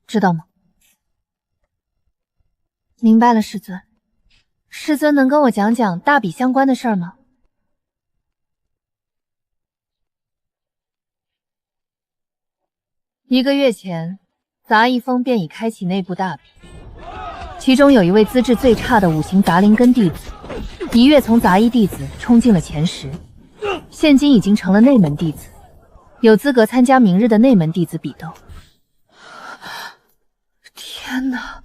知道吗？明白了，师尊。师尊能跟我讲讲大比相关的事儿吗？1个月前，杂役峰便已开启内部大比，其中有一位资质最差的5行杂灵根弟子，一跃从杂役弟子冲进了前10，现今已经成了内门弟子，有资格参加明日的内门弟子比斗。天哪，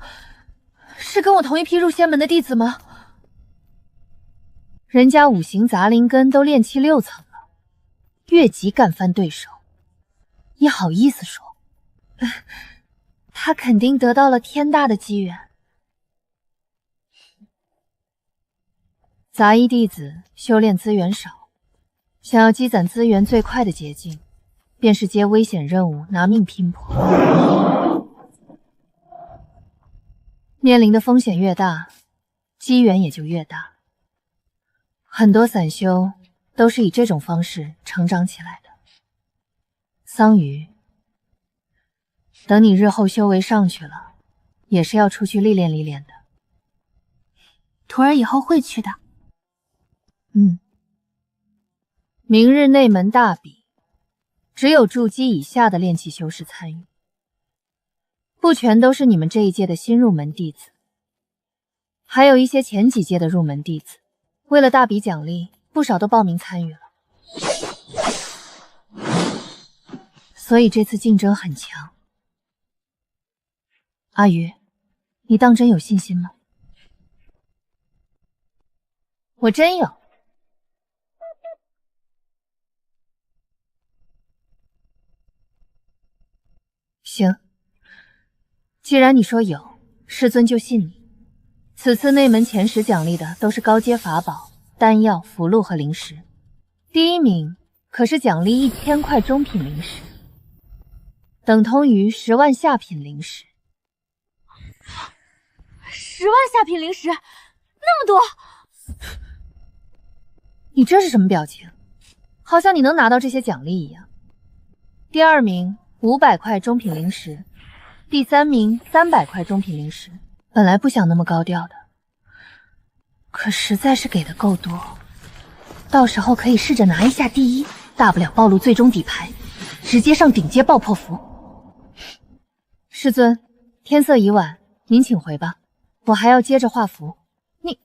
是跟我同一批入仙门的弟子吗？人家5行杂灵根都炼气6层了，越级干翻对手，你好意思说？他肯定得到了天大的机缘。杂役弟子修炼资源少，想要积攒资源最快的捷径，便是接危险任务，拿命拼搏。面临的风险越大，机缘也就越大。很多散修都是以这种方式成长起来的。桑榆，等你日后修为上去了，也是要出去历练历练的。徒儿以后会去的。明日内门大比，只有筑基以下的炼气修士参与，不全都是你们这一届的新入门弟子，还有一些前几届的入门弟子。为了大比奖励，不少都报名参与了，所以这次竞争很强。阿宇，你当真有信心吗？我真有。行，既然你说有，师尊就信你。此次内门前10奖励的都是高阶法宝、丹药、符箓和灵石，第1名可是奖励1000块中品灵石，等同于10万下品灵石。10万下品灵石，那么多！你这是什么表情？好像你能拿到这些奖励一样。第2名500块中品灵石，第3名300块中品灵石。本来不想那么高调的，可实在是给的够多，到时候可以试着拿一下第1，大不了暴露最终底牌，直接上顶阶爆破服。师尊，天色已晚，您请回吧，我还要接着画符。你，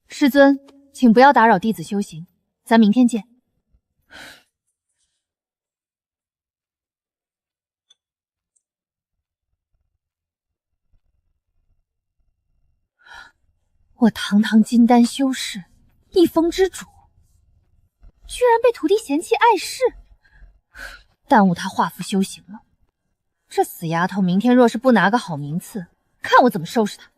师尊，请不要打扰弟子修行，咱明天见。我堂堂金丹修士，一峰之主，居然被徒弟嫌弃碍事，耽误他画符修行了。这死丫头明天若是不拿个好名次，看我怎么收拾她！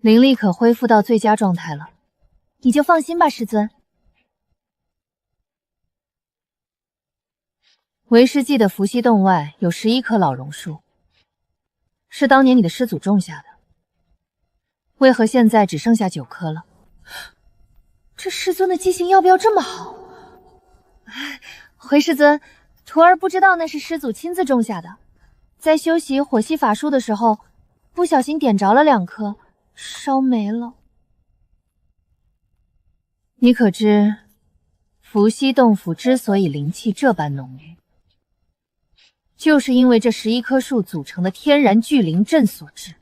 灵力可恢复到最佳状态了，你就放心吧，师尊。为师记得伏羲洞外有11棵老榕树，是当年你的师祖种下的，为何现在只剩下9棵了？这师尊的记性要不要这么好？回师尊，徒儿不知道那是师祖亲自种下的，在修习火系法术的时候，不小心点着了2棵，烧没了。你可知，伏羲洞府之所以灵气这般浓郁，就是因为这11棵树组成的天然聚灵阵所致。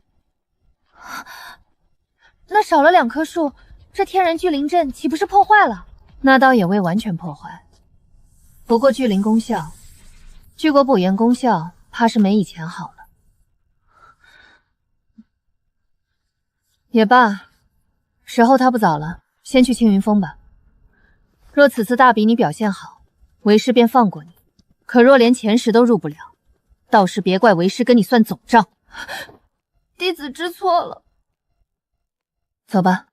那少了2棵树，这天然聚灵阵岂不是破坏了？那倒也未完全破坏，不过聚灵功效，据过不言功效，怕是没以前好了。也罢，时候他不早了，先去青云峰吧。若此次大比你表现好，为师便放过你。可若连前10都入不了，到时别怪为师跟你算总账。弟子知错了。走吧。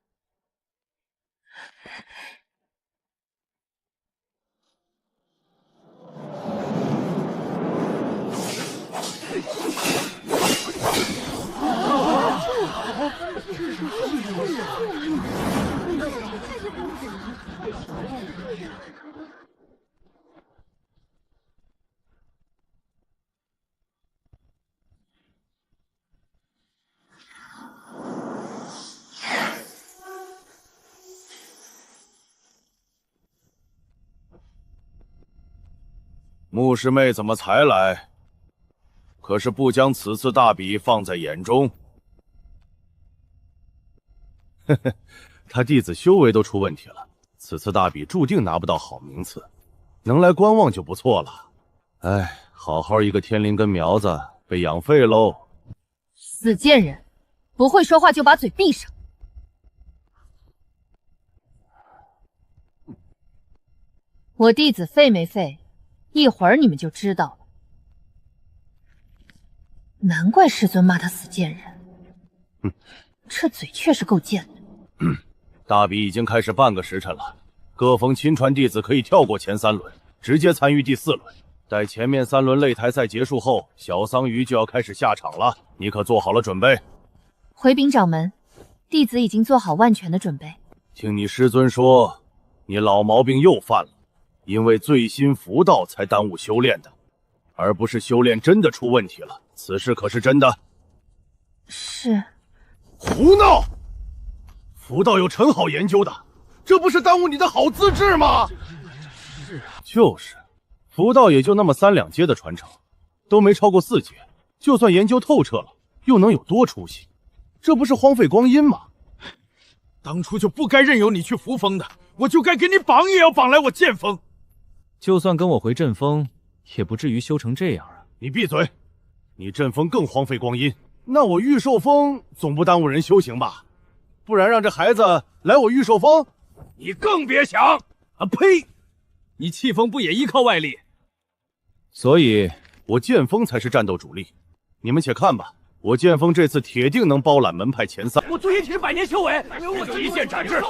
穆师妹怎么才来？可是不将此次大比放在眼中？呵呵，他弟子修为都出问题了，此次大比注定拿不到好名次，能来观望就不错了。哎，好好一个天灵根苗子被养废喽！死贱人，不会说话就把嘴闭上。我弟子废没废？一会儿你们就知道了。难怪师尊骂他死贱人，这嘴确实够贱的。大比已经开始半个时辰了，各峰亲传弟子可以跳过前3轮，直接参与第4轮。待前面3轮擂台赛结束后，小桑榆就要开始下场了，你可做好了准备？回禀掌门，弟子已经做好万全的准备。听你师尊说，你老毛病又犯了。因为醉心符道才耽误修炼的，而不是修炼真的出问题了。此事可是真的？是。胡闹！符道有陈好研究的，这不是耽误你的好资质吗？就是，符道也就那么3、2阶的传承，都没超过4阶，就算研究透彻了，又能有多出息？这不是荒废光阴吗？当初就不该任由你去扶风的，我就该给你绑也要绑来我剑锋。就算跟我回阵风，也不至于修成这样啊！你闭嘴！你阵风更荒废光阴，那我御兽峰总不耽误人修行吧？不然让这孩子来我御兽峰，你更别想！啊呸！你气风不也依靠外力？所以，我剑锋才是战斗主力。你们且看吧，我剑锋这次铁定能包揽门派前3。我醉天100年修为，我就一剑斩至。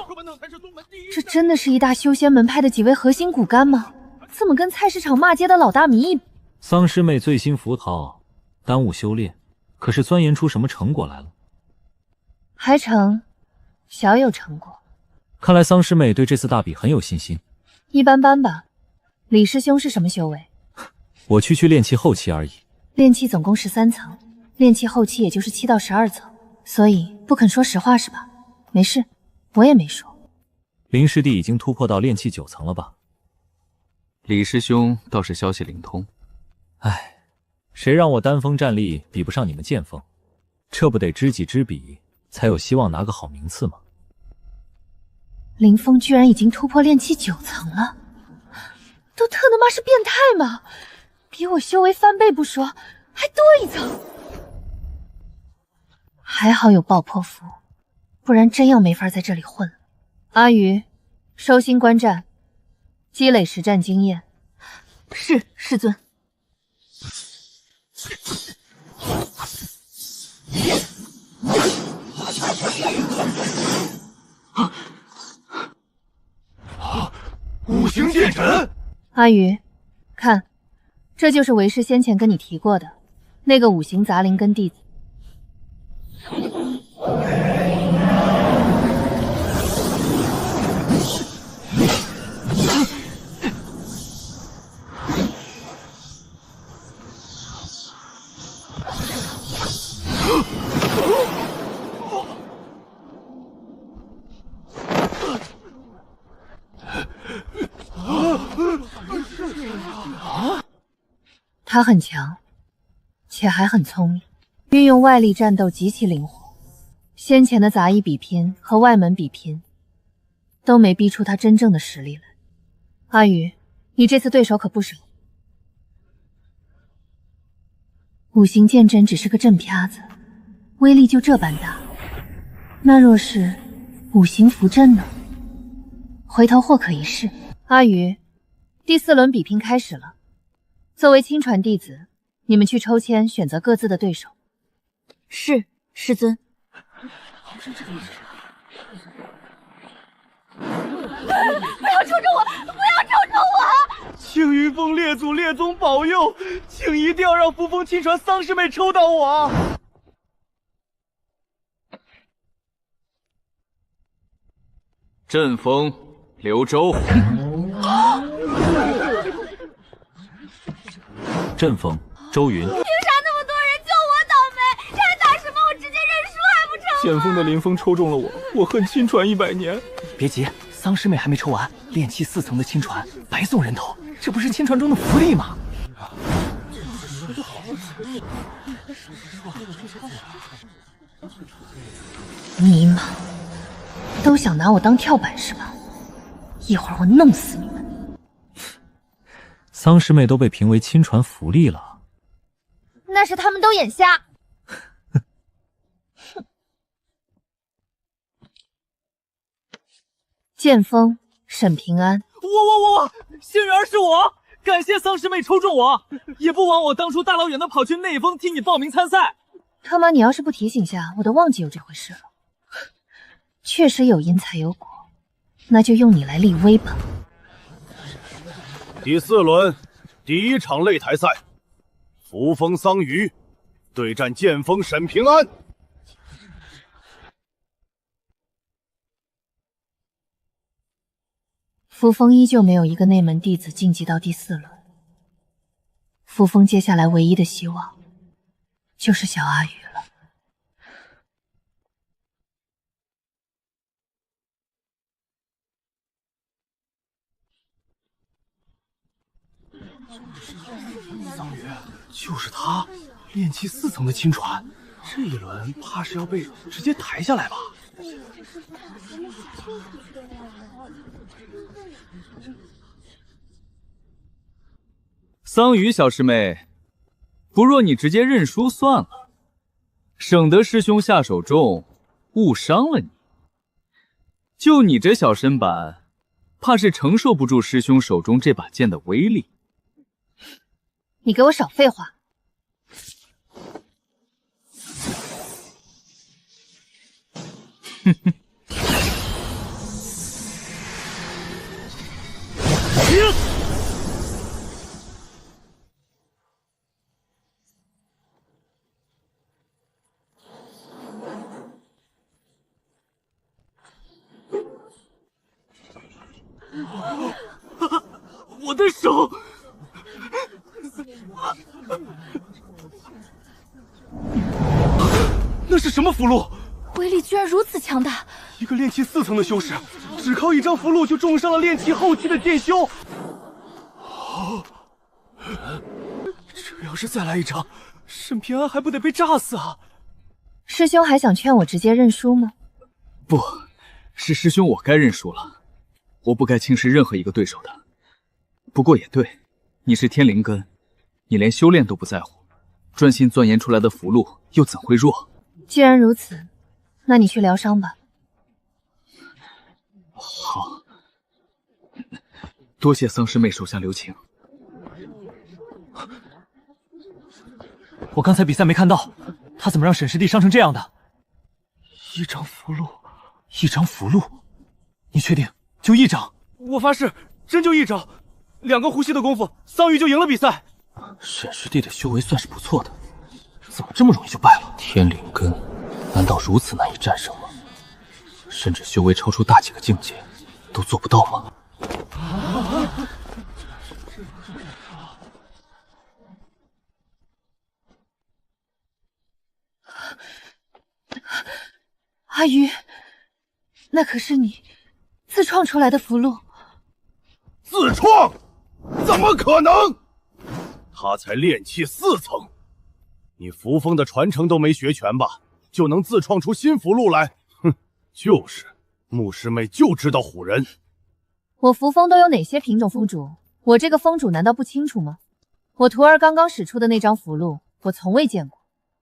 这真的是一大修仙门派的几位核心骨干吗？怎么跟菜市场骂街的老大迷一？桑师妹醉心浮桃，耽误修炼，可是钻研出什么成果来了？还成，小有成果。看来桑师妹对这次大比很有信心。一般般吧。李师兄是什么修为？我区炼气后期而已。炼气总共13层，炼气后期也就是7到12层，所以不肯说实话是吧？没事，我也没说。林师弟已经突破到炼气9层了吧？李师兄倒是消息灵通。唉，谁让我单锋战力比不上你们剑锋，这不得知己知彼，才有希望拿个好名次吗？林峰居然已经突破炼气9层了，都特他妈是变态吗？比我修为翻倍不说，还多1层。还好有爆破符，不然真要没法在这里混了。阿鱼，收心观战，积累实战经验。是，师尊。五行剑阵。阿宇，看，这就是为师先前跟你提过的那个五行杂灵根弟子。他很强，且还很聪明，运用外力战斗极其灵活。先前的杂役比拼和外门比拼，都没逼出他真正的实力来。阿宇，你这次对手可不少。五行剑阵只是个阵啪子，威力就这般大。那若是五行符阵呢？回头或可一试。阿宇，第4轮比拼开始了。作为亲传弟子，你们去抽签选择各自的对手。是，师尊。不要抽中我！不要抽中我！青云峰列祖列宗保佑，请一定要让扶风亲传丧师妹抽到我！阵风刘周。阵风周云。凭啥那么多人就我倒霉？差打什么？我直接认输还不成吗？剑锋的林峰抽中了我，我恨亲传100年。别急，丧师妹还没抽完，炼气4层的亲传白送人头，这不是亲传中的福利吗？尼玛，都想拿我当跳板是吧？一会儿我弄死你们！丧师妹都被评为亲传福利了，那是他们都眼瞎。剑锋沈平安，我，幸运儿是我，感谢丧师妹抽中我，也不枉我当初大老远的跑去内丰替你报名参赛。他妈，你要是不提醒下，我都忘记有这回事了。确实有因才有果，那就用你来立威吧。第4轮第1场擂台赛，扶风桑榆对战剑锋沈平安。扶风依旧没有一个内门弟子晋级到第4轮，扶风接下来唯一的希望就是小阿宇了。桑榆，就是他，炼气4层的亲传，这一轮怕是要被直接抬下来吧？桑榆小师妹，不若你直接认输算了，省得师兄下手重，误伤了你。就你这小身板，怕是承受不住师兄手中这把剑的威力。你给我少废话！哼哼。我的手！那是什么符箓？威力居然如此强大！一个炼气4层的修士，只靠一张符箓就重伤了炼气后期的剑修。这要是再来一场，沈平安还不得被炸死啊！师兄还想劝我直接认输吗？不，是师兄我该认输了，我不该轻视任何一个对手的。不过也对，你是天灵根，你连修炼都不在乎，专心钻研出来的符箓又怎会弱？既然如此，那你去疗伤吧。好，多谢桑师妹手下留情。我刚才比赛没看到，他怎么让沈师弟伤成这样的？一张符箓。一张符箓，你确定就一张？我发誓，真就一招，2个呼吸的功夫，桑榆就赢了比赛。沈师弟的修为算是不错的，怎么这么容易就败了？天灵根难道如此难以战胜吗？甚至修为超出大几个境界都做不到吗？阿鱼，那可是你自创出来的符箓。自创？怎么可能？他才炼气4层，你符风的传承都没学全吧，就能自创出新符箓来？哼，就是，穆师妹就知道唬人。我符风都有哪些品种封主？我这个封主难道不清楚吗？我徒儿刚刚使出的那张符箓，我从未见过。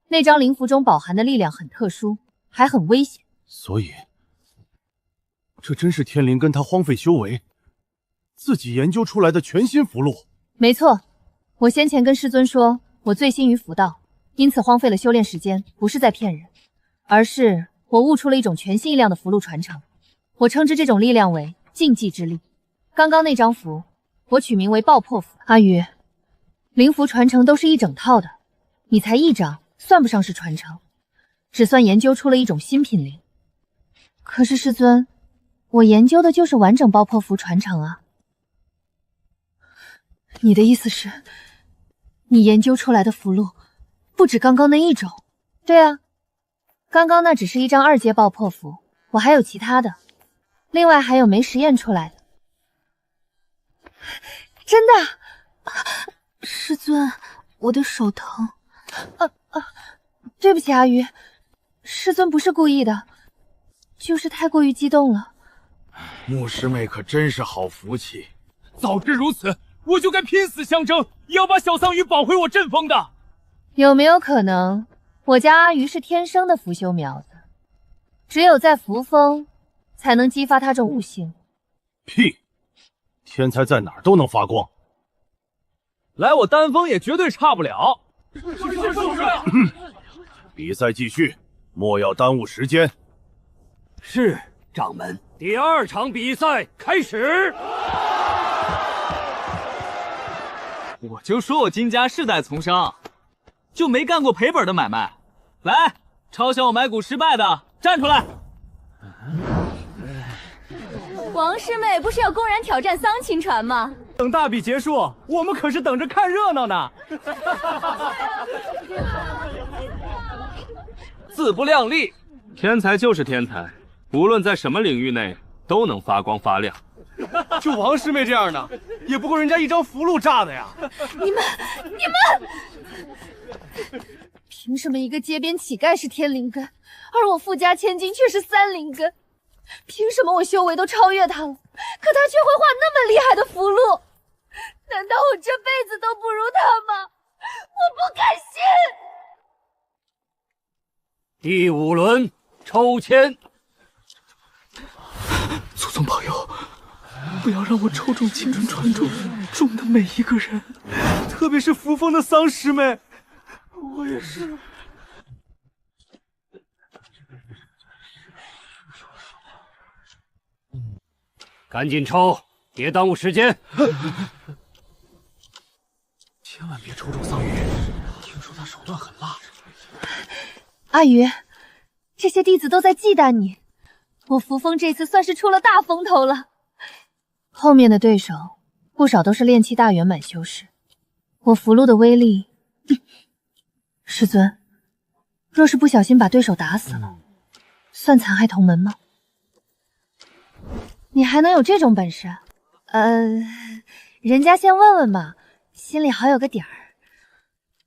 那张灵符中饱含的力量很特殊，还很危险。所以，这真是天灵根他荒废修为，自己研究出来的全新符箓。没错，我先前跟师尊说，我醉心于符道，因此荒废了修炼时间，不是在骗人，而是我悟出了一种全新力量的符箓传承。我称之这种力量为禁忌之力。刚刚那张符，我取名为爆破符。阿宇，灵符传承都是一整套的，你才一张，算不上是传承，只算研究出了一种新品灵。可是师尊，我研究的就是完整爆破符传承啊。你的意思是，你研究出来的符箓不止刚刚那一种？对啊，刚刚那只是一张2阶爆破符，我还有其他的，另外还有没实验出来的。真的？师尊，我的手疼。对不起阿鱼，师尊不是故意的，就是太过于激动了。穆师妹可真是好福气，早知如此，我就该拼死相争，也要把小桑榆保回我阵风的。有没有可能，我家阿鱼是天生的符修苗子，只有在符风才能激发他这悟性？屁！天才在哪儿都能发光，来我丹峰也绝对差不了。比赛继续，莫要耽误时间。是，掌门。第2场比赛开始。我就说我金家世代从商，就没干过赔本的买卖。来，嘲笑我买股失败的，站出来！王师妹不是要公然挑战桑秦传吗？等大比结束，我们可是等着看热闹呢。自不量力，天才就是天才，无论在什么领域内都能发光发亮。就王师妹这样的，也不过人家一张符箓炸的呀！你们，凭什么一个街边乞丐是天灵根，而我富家千金却是3灵根？凭什么我修为都超越他了，可他却会画那么厉害的符箓？难道我这辈子都不如他吗？我不甘心！第5轮抽签。祖宗保佑，不要让我抽中青春传中的每一个人，特别是扶风的桑师妹，我也是。赶紧抽，别耽误时间。千万别抽中桑榆，听说他手段很辣。阿鱼，这些弟子都在忌惮你，我扶风这次算是出了大风头了。后面的对手不少都是炼气大圆满修士，我符箓的威力，师尊，若是不小心把对手打死了，算残害同门吗？你还能有这种本事？人家先问问吧，心里好有个底儿。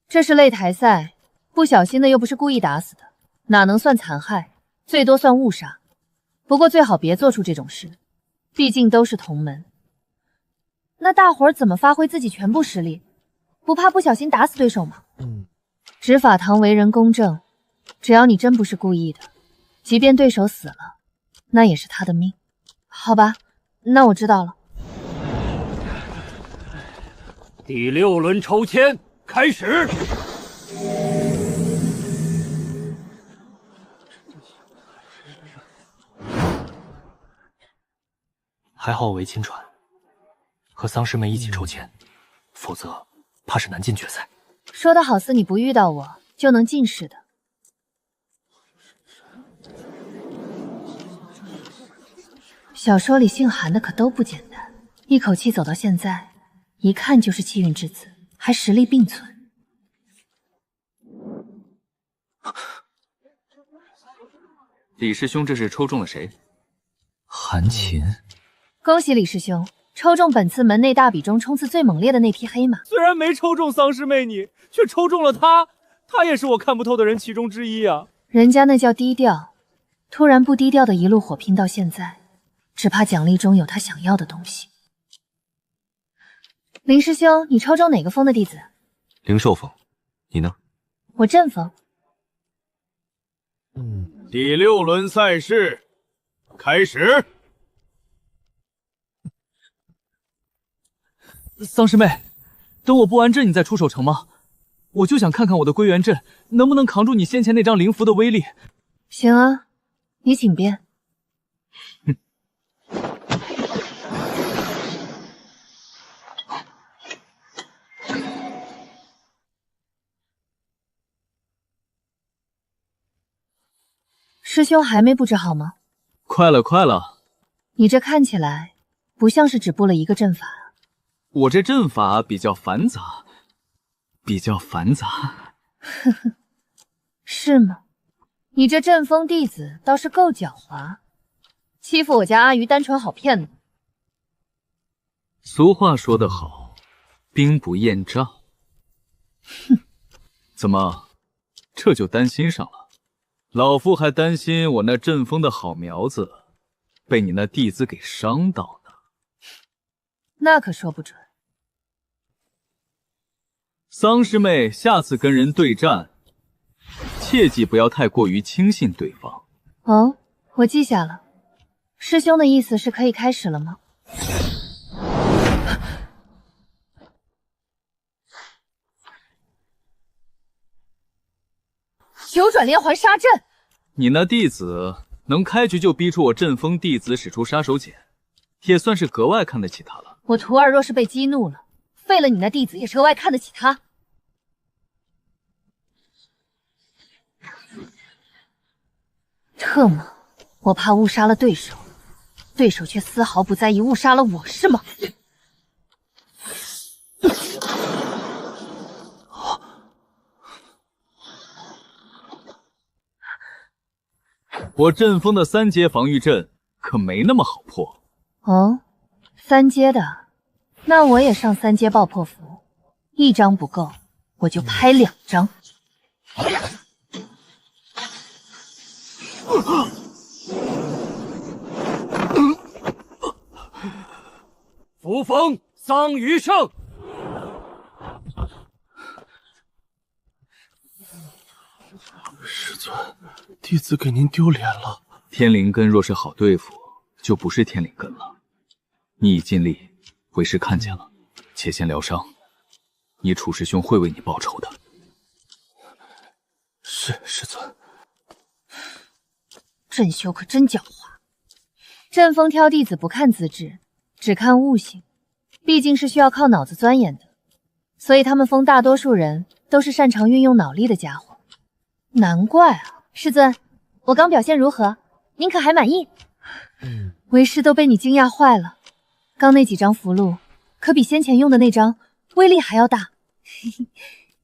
这是擂台赛，不小心的又不是故意打死的，哪能算残害？最多算误杀。不过最好别做出这种事，毕竟都是同门。那大伙儿怎么发挥自己全部实力？不怕不小心打死对手吗？执法堂为人公正，只要你真不是故意的，即便对手死了，那也是他的命。好吧，那我知道了。第6轮抽签开始。还好我为亲传，和桑师妹一起抽签，否则怕是难进决赛。说的好似你不遇到我就能进似的。小说里姓韩的可都不简单，一口气走到现在，一看就是气运之子，还实力并存。李师兄这是抽中了谁？韩琴。恭喜李师兄，抽中本次门内大比中冲刺最猛烈的那匹黑马。虽然没抽中桑师妹你，却抽中了他，他也是我看不透的人其中之一啊。人家那叫低调，突然不低调的一路火拼到现在，只怕奖励中有他想要的东西。林师兄，你抽中哪个峰的弟子？灵兽峰，你呢？我阵峰。第6轮赛事开始。桑师妹，等我布完阵你再出手成吗？我就想看看我的归元阵能不能扛住你先前那张灵符的威力。行啊，你请便。师兄还没布置好吗？快了，快了。你这看起来不像是只布了一个阵法啊。我这阵法比较繁杂，呵呵，是吗？你这阵风弟子倒是够狡猾，欺负我家阿鱼单纯好骗呢。俗话说得好，兵不厌诈。哼，怎么，这就担心上了？老夫还担心我那阵风的好苗子被你那弟子给伤到呢。那可说不准。桑师妹，下次跟人对战，切记不要太过于轻信对方。哦，我记下了。师兄的意思是可以开始了吗？九转连环杀阵，你那弟子能开局就逼出我阵风弟子使出杀手锏，也算是格外看得起他了。我徒儿若是被激怒了，废了你那弟子也是格外看得起他。特么，我怕误杀了对手，对手却丝毫不在意误杀了我，是吗？我阵风的3阶防御阵可没那么好破。哦，3阶的，那我也上3阶爆破符，1张不够，我就拍2张。扶风桑余胜。师尊，弟子给您丢脸了。天灵根若是好对付，就不是天灵根了。你已尽力，为师看见了，且先疗伤。你楚师兄会为你报仇的。是，师尊。阵修可真狡猾，阵风挑弟子不看资质，只看悟性，毕竟是需要靠脑子钻研的，所以他们封大多数人都是擅长运用脑力的家伙。难怪啊，师尊，我刚表现如何？您可还满意？为师都被你惊讶坏了，刚那几张符箓可比先前用的那张威力还要大。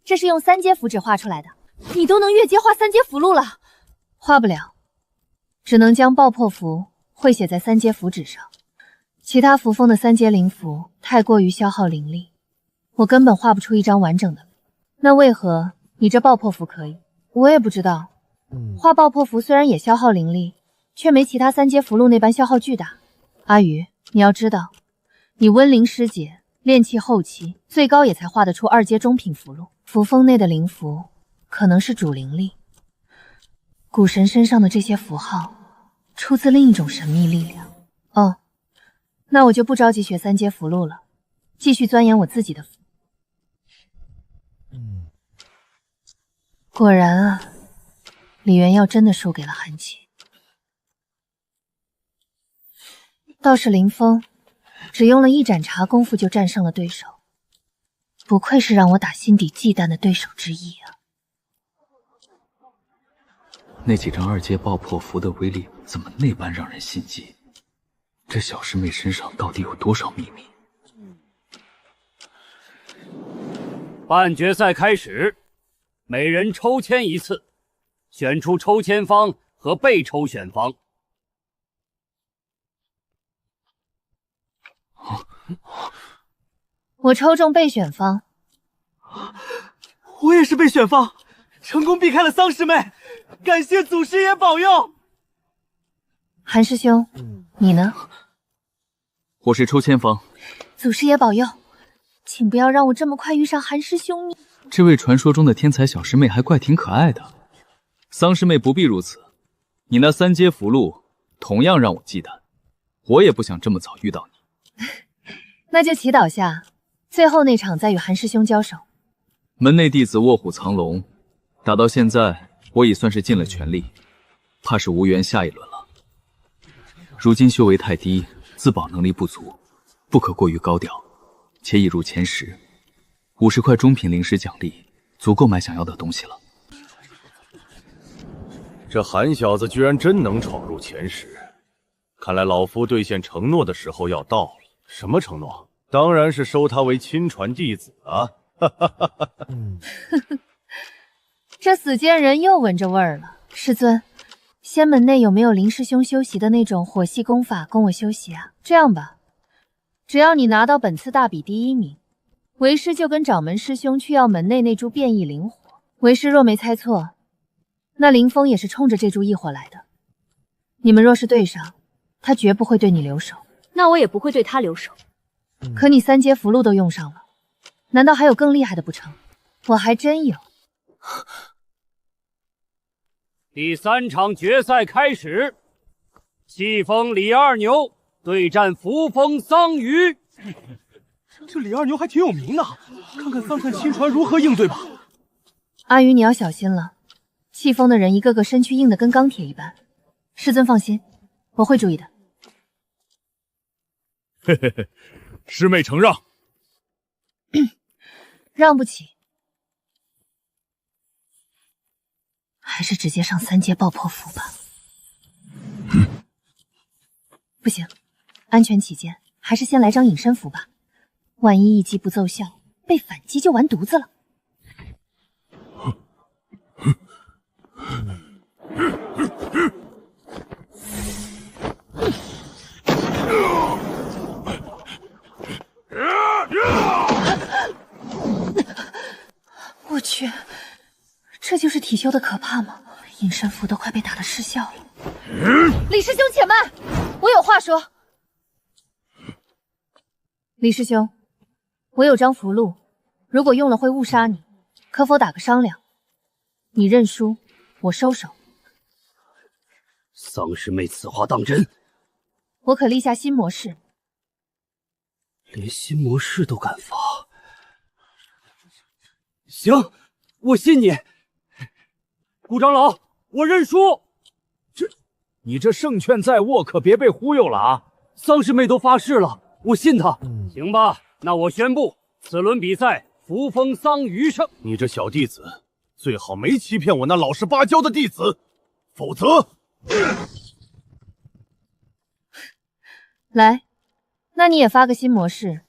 这是用3阶符纸画出来的，你都能越阶画3阶符箓了。画不了，只能将爆破符绘写在3阶符纸上，其他符封的3阶灵符太过于消耗灵力，我根本画不出一张完整的。那为何你这爆破符可以？我也不知道。画爆破符虽然也消耗灵力，却没其他3阶符箓那般消耗巨大。阿鱼，你要知道，你温灵师姐炼气后期最高也才画得出2阶中品符箓，符封内的灵符可能是主灵力。古神身上的这些符号出自另一种神秘力量。哦，那我就不着急学3阶符箓了，继续钻研我自己的符。果然啊，李元耀真的输给了韩琦。倒是林峰，只用了一盏茶功夫就战胜了对手，不愧是让我打心底忌惮的对手之一啊！那几张二阶爆破符的威力怎么那般让人心悸？这小师妹身上到底有多少秘密？半决赛开始，每人抽签一次，选出抽签方和被抽选方。我抽中备选方。我也是备选方，成功避开了桑师妹，感谢祖师爷保佑。韩师兄，你呢？我是抽签方。祖师爷保佑，请不要让我这么快遇上韩师兄你。这位传说中的天才小师妹还怪挺可爱的。桑师妹不必如此，你那3阶符箓同样让我忌惮，我也不想这么早遇到你。那就祈祷下，最后那场再与韩师兄交手。门内弟子卧虎藏龙，打到现在我已算是尽了全力，怕是无缘下一轮了。如今修为太低，自保能力不足，不可过于高调，且已入前10，50块中品灵石奖励，足够买想要的东西了。这韩小子居然真能闯入前10，看来老夫兑现承诺的时候要到了。什么承诺？当然是收他为亲传弟子啊！这死贱人又闻着味儿了。师尊，仙门内有没有林师兄修习的那种火系功法供我修习啊？这样吧，只要你拿到本次大比第1名，为师就跟掌门师兄去要门内那株变异灵火。为师若没猜错，那林峰也是冲着这株异火来的。你们若是对上，他绝不会对你留手。那我也不会对他留手。可你3阶符箓都用上了，难道还有更厉害的不成？我还真有。第3场决赛开始，气风李二牛对战扶风桑榆。这李二牛还挺有名的，看看桑碜亲传如何应对吧。阿鱼，你要小心了，气风的人一个个身躯硬得跟钢铁一般。师尊放心，我会注意的。嘿嘿嘿，师妹承让。让不起，还是直接上3阶爆破符吧。不行，安全起见，还是先来张隐身符吧。万一一击不奏效，被反击就完犊子了。我去，这就是体修的可怕吗？隐身符都快被打得失效了。李师兄且慢，我有话说。李师兄，我有张符箓，如果用了会误杀你，可否打个商量？你认输，我收手。桑师妹此话当真？我可立下新模式。连新模式都敢发？行，我信你。顾长老，我认输。你这胜券在握，可别被忽悠了啊！桑师妹都发誓了，我信她。行吧，那我宣布，此轮比赛扶风桑榆胜。你这小弟子，最好没欺骗我那老实巴交的弟子，否则……来，那你也发个新模式，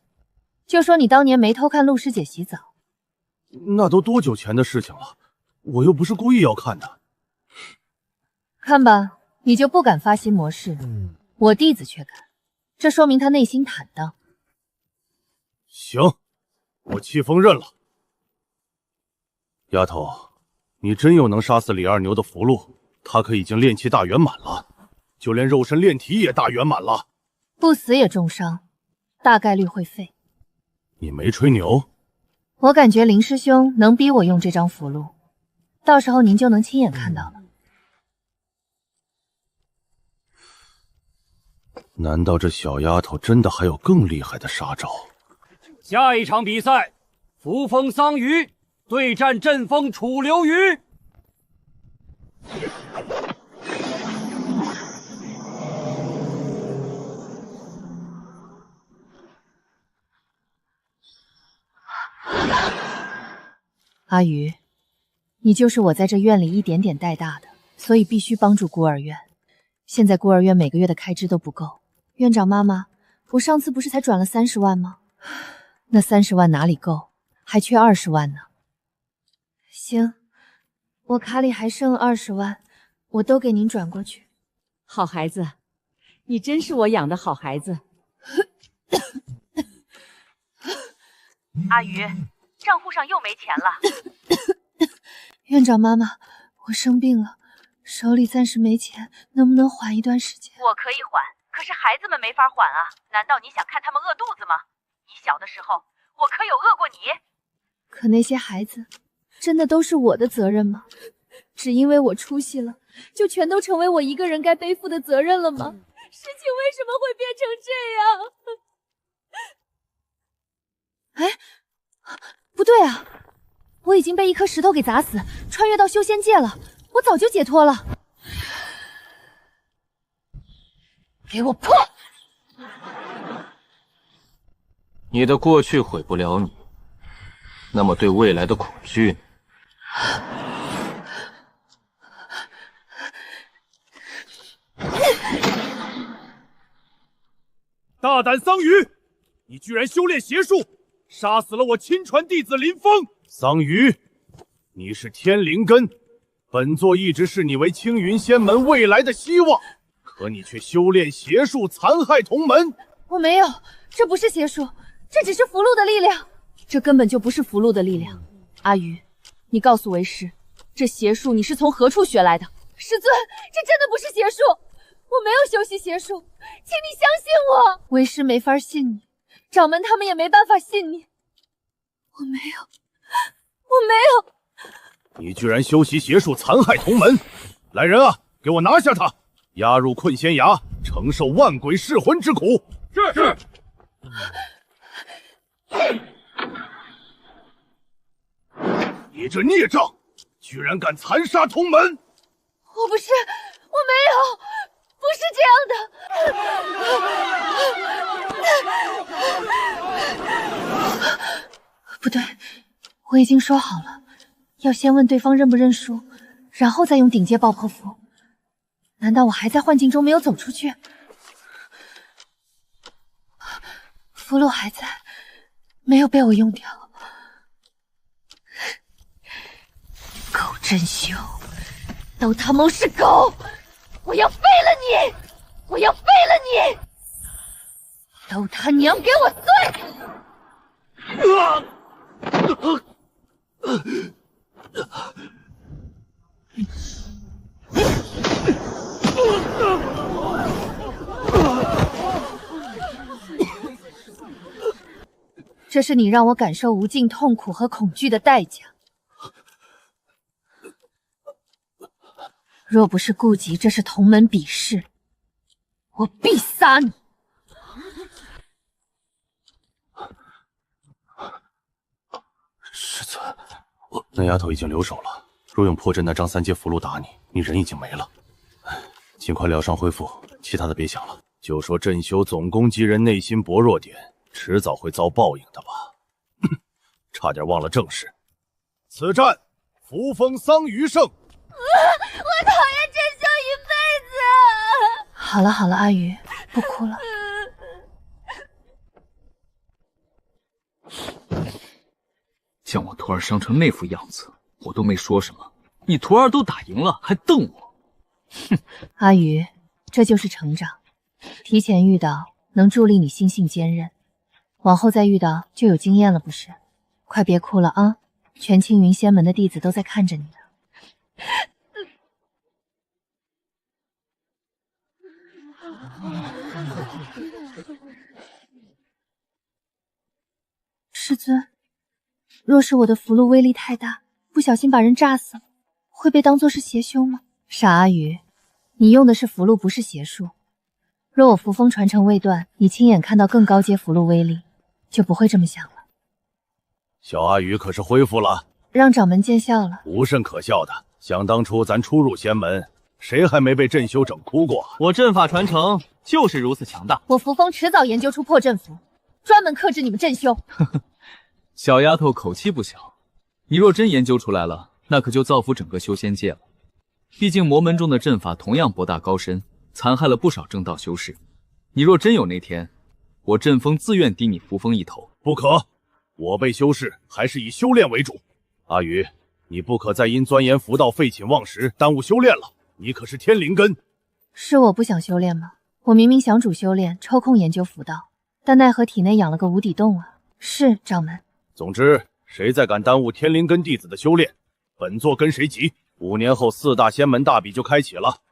就说你当年没偷看陆师姐洗澡。那都多久前的事情了，我又不是故意要看的。看吧，你就不敢发新模式，我弟子却敢，这说明他内心坦荡。行，我气风认了。丫头，你真有能杀死李二牛的符箓，他可已经炼气大圆满了，就连肉身炼体也大圆满了。不死也重伤，大概率会废。你没吹牛？我感觉林师兄能逼我用这张符箓，到时候您就能亲眼看到了。难道这小丫头真的还有更厉害的杀招？下一场比赛，扶风桑榆对战阵风楚留鱼。阿鱼，你就是我在这院里一点点带大的，所以必须帮助孤儿院。现在孤儿院每个月的开支都不够。院长妈妈，我上次不是才转了30万吗？那30万哪里够，还缺20万呢。行，我卡里还剩20万，我都给您转过去。好孩子，你真是我养的好孩子。阿鱼，账户上又没钱了。院长妈妈，我生病了，手里暂时没钱，能不能缓一段时间？我可以缓，可是孩子们没法缓啊！难道你想看他们饿肚子吗？你小的时候，我可有饿过你？可那些孩子，真的都是我的责任吗？只因为我出息了，就全都成为我一个人该背负的责任了吗？事情为什么会变成这样？哎，不对啊！我已经被一颗石头给砸死，穿越到修仙界了，我早就解脱了。给我破！你的过去毁不了你，那么对未来的恐惧呢？大胆桑榆，你居然修炼邪术，杀死了我亲传弟子林峰！桑榆，你是天灵根，本座一直视你为青云仙门未来的希望，可你却修炼邪术，残害同门。我没有，这不是邪术，这只是符箓的力量，这根本就不是符箓的力量。阿鱼，你告诉为师，这邪术你是从何处学来的？师尊，这真的不是邪术，我没有修习邪术，请你相信我。为师没法信你，掌门他们也没办法信你。我没有。你居然修习邪术，残害同门！来人啊，给我拿下他，押入困仙崖，承受万鬼噬魂之苦。是。你这孽障，居然敢残杀同门！我不是，我没有，不是这样的。不对，我已经说好了，要先问对方认不认输，然后再用顶阶爆破符。难道我还在幻境中没有走出去？符箓还在，没有被我用掉。狗真修，都他妈是狗！我要废了你！我要废了你！都他娘给我碎！这是你让我感受无尽痛苦和恐惧的代价。若不是顾及这是同门比试，我必杀你！师尊，那丫头已经留手了。若用破阵那张3阶符箓打你，你人已经没了。尽快疗伤恢复，其他的别想了。就说镇修总攻击人内心薄弱点，迟早会遭报应的吧。差点忘了正事。此战，扶风桑榆胜。我讨厌镇修一辈子。好了好了，阿鱼，不哭了。将我徒儿伤成那副样子，我都没说什么，你徒儿都打赢了，还瞪我？哼！阿鱼，这就是成长，提前遇到能助力你心性坚韧，往后再遇到就有经验了，不是？快别哭了啊！全青云仙门的弟子都在看着你呢。师尊，若是我的符箓威力太大，不小心把人炸死了，会被当作是邪修吗？傻阿鱼，你用的是符箓，不是邪术。若我符风传承未断，你亲眼看到更高阶符箓威力，就不会这么想了。小阿鱼可是恢复了，让掌门见笑了。无甚可笑的。想当初咱初入仙门，谁还没被镇修整哭过？我阵法传承就是如此强大。我符风迟早研究出破阵符，专门克制你们镇修。小丫头口气不小，你若真研究出来了，那可就造福整个修仙界了。毕竟魔门中的阵法同样博大高深，残害了不少正道修士。你若真有那天，我阵风自愿低你扶风一头。不可，我辈修士还是以修炼为主。阿宇，你不可再因钻研符道废寝忘食，耽误修炼了。你可是天灵根。是我不想修炼吗？我明明想主修炼，抽空研究符道，但奈何体内养了个无底洞啊。是掌门。总之，谁再敢耽误天灵根弟子的修炼，本座跟谁急。5年后4大仙门大比就开启了，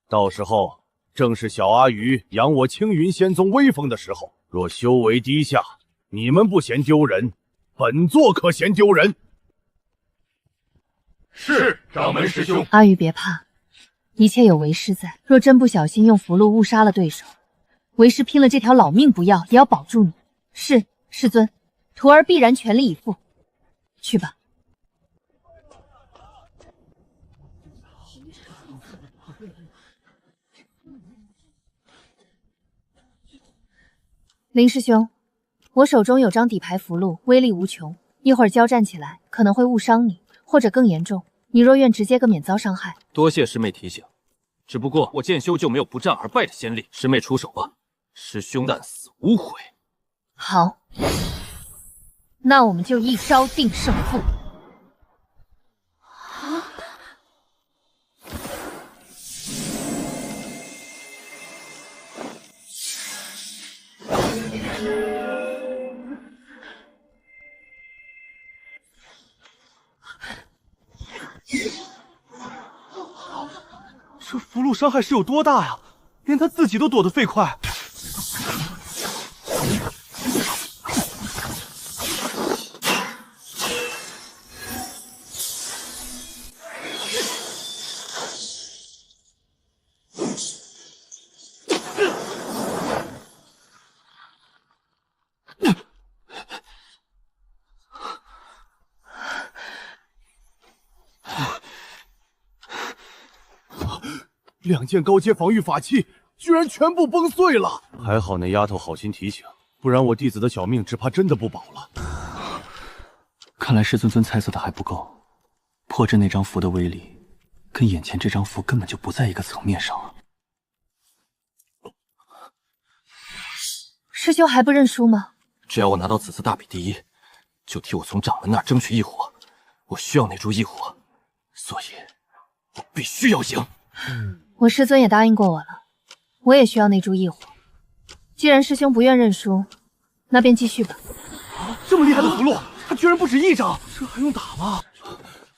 到时候正是小阿鱼扬我青云仙宗威风的时候。若修为低下，你们不嫌丢人，本座可嫌丢人。是，掌门师兄。阿鱼别怕，一切有为师在。若真不小心用符箓误杀了对手，为师拼了这条老命不要，也要保住你。是，师尊，徒儿必然全力以赴。去吧。林师兄，我手中有张底牌符箓，威力无穷，一会儿交战起来可能会误伤你，或者更严重。你若愿直接个免遭伤害。多谢师妹提醒，只不过我剑修就没有不战而败的先例。师妹出手吧，师兄但死无悔。好，那我们就一招定胜负。这符箓伤害是有多大呀？连他自己都躲得飞快。2件高阶防御法器居然全部崩碎了！还好那丫头好心提醒，不然我弟子的小命只怕真的不保了。看来师尊猜测的还不够，破阵那张符的威力跟眼前这张符根本就不在一个层面上啊！师兄还不认输吗？只要我拿到此次大比第一，就替我从掌门那儿争取异火。我需要那株异火，所以我必须要赢。我师尊也答应过我了，我也需要那株异火。既然师兄不愿认输，那便继续吧。这么厉害的符箓，他居然不止一张，这还用打吗？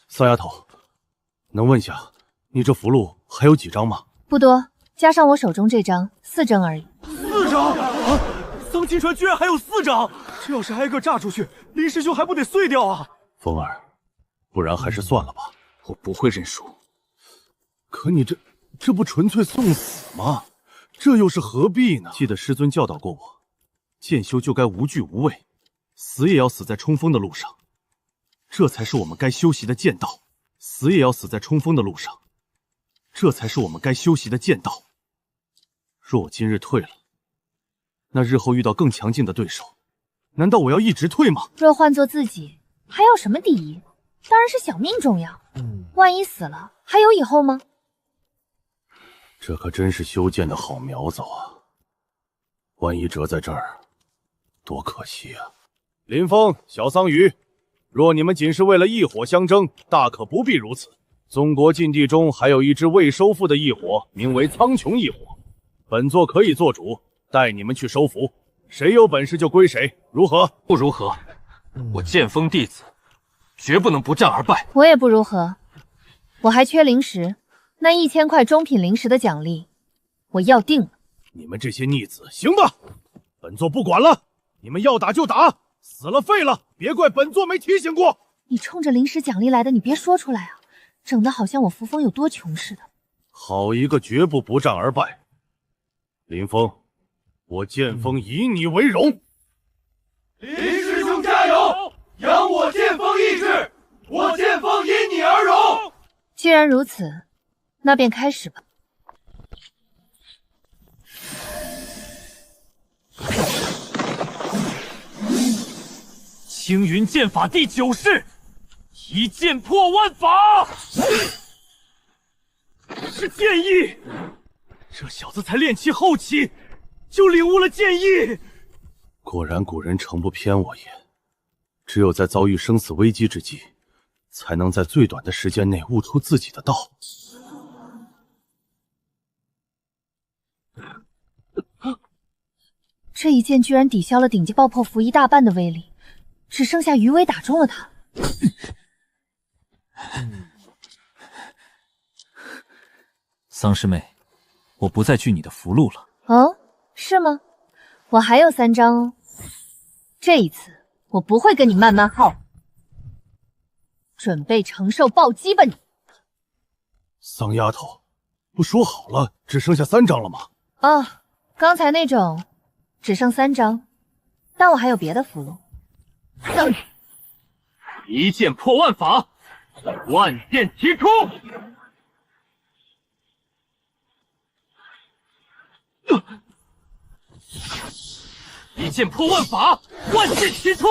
骚丫头，能问下你这符箓还有几张吗？不多，加上我手中这张，4张而已。4张啊！桑青船居然还有4张，这要是挨个炸出去，林师兄还不得碎掉啊！风儿，不然还是算了吧。我不会认输。可你这不纯粹送死吗？这又是何必呢？记得师尊教导过我，剑修就该无惧无畏，死也要死在冲锋的路上。这才是我们该修习的剑道，死也要死在冲锋的路上。这才是我们该修习的剑道。若我今日退了，那日后遇到更强劲的对手，难道我要一直退吗？若换做自己，还要什么第一？当然是小命重要。万一死了，还有以后吗？这可真是修剑的好苗子啊！万一折在这儿，多可惜啊！林峰、小桑榆，若你们仅是为了异火相争，大可不必如此。宗国禁地中还有一支未收复的异火，名为苍穹异火，本座可以做主，带你们去收服。谁有本事就归谁，如何？不如何？我剑锋弟子，绝不能不战而败。我也不如何，我还缺灵石。那1000块中品灵石的奖励，我要定了。你们这些逆子，行吧，本座不管了，你们要打就打，死了废了，别怪本座没提醒过。你冲着灵石奖励来的，你别说出来啊，整得好像我扶风有多穷似的。好一个绝不战而败！林峰，我剑锋以你为荣。林师兄加油！扬我剑锋意志，我剑锋因你而荣。既然如此，那便开始吧。青云剑法第9式，一剑破万法，是剑意。这小子才练气后期，就领悟了剑意。果然，古人诚不偏我也。只有在遭遇生死危机之际，才能在最短的时间内悟出自己的道。这一剑居然抵消了顶级爆破符一大半的威力，只剩下余威打中了他。丧尸妹，我不再惧你的符箓了。哦，是吗？我还有3张哦。这一次我不会跟你慢慢耗，准备承受暴击吧你！丧丫头，不说好了只剩下3张了吗？哦，刚才那种只剩3张，但我还有别的符箓。一剑破万法，万剑齐出。一剑破万法，万剑齐出。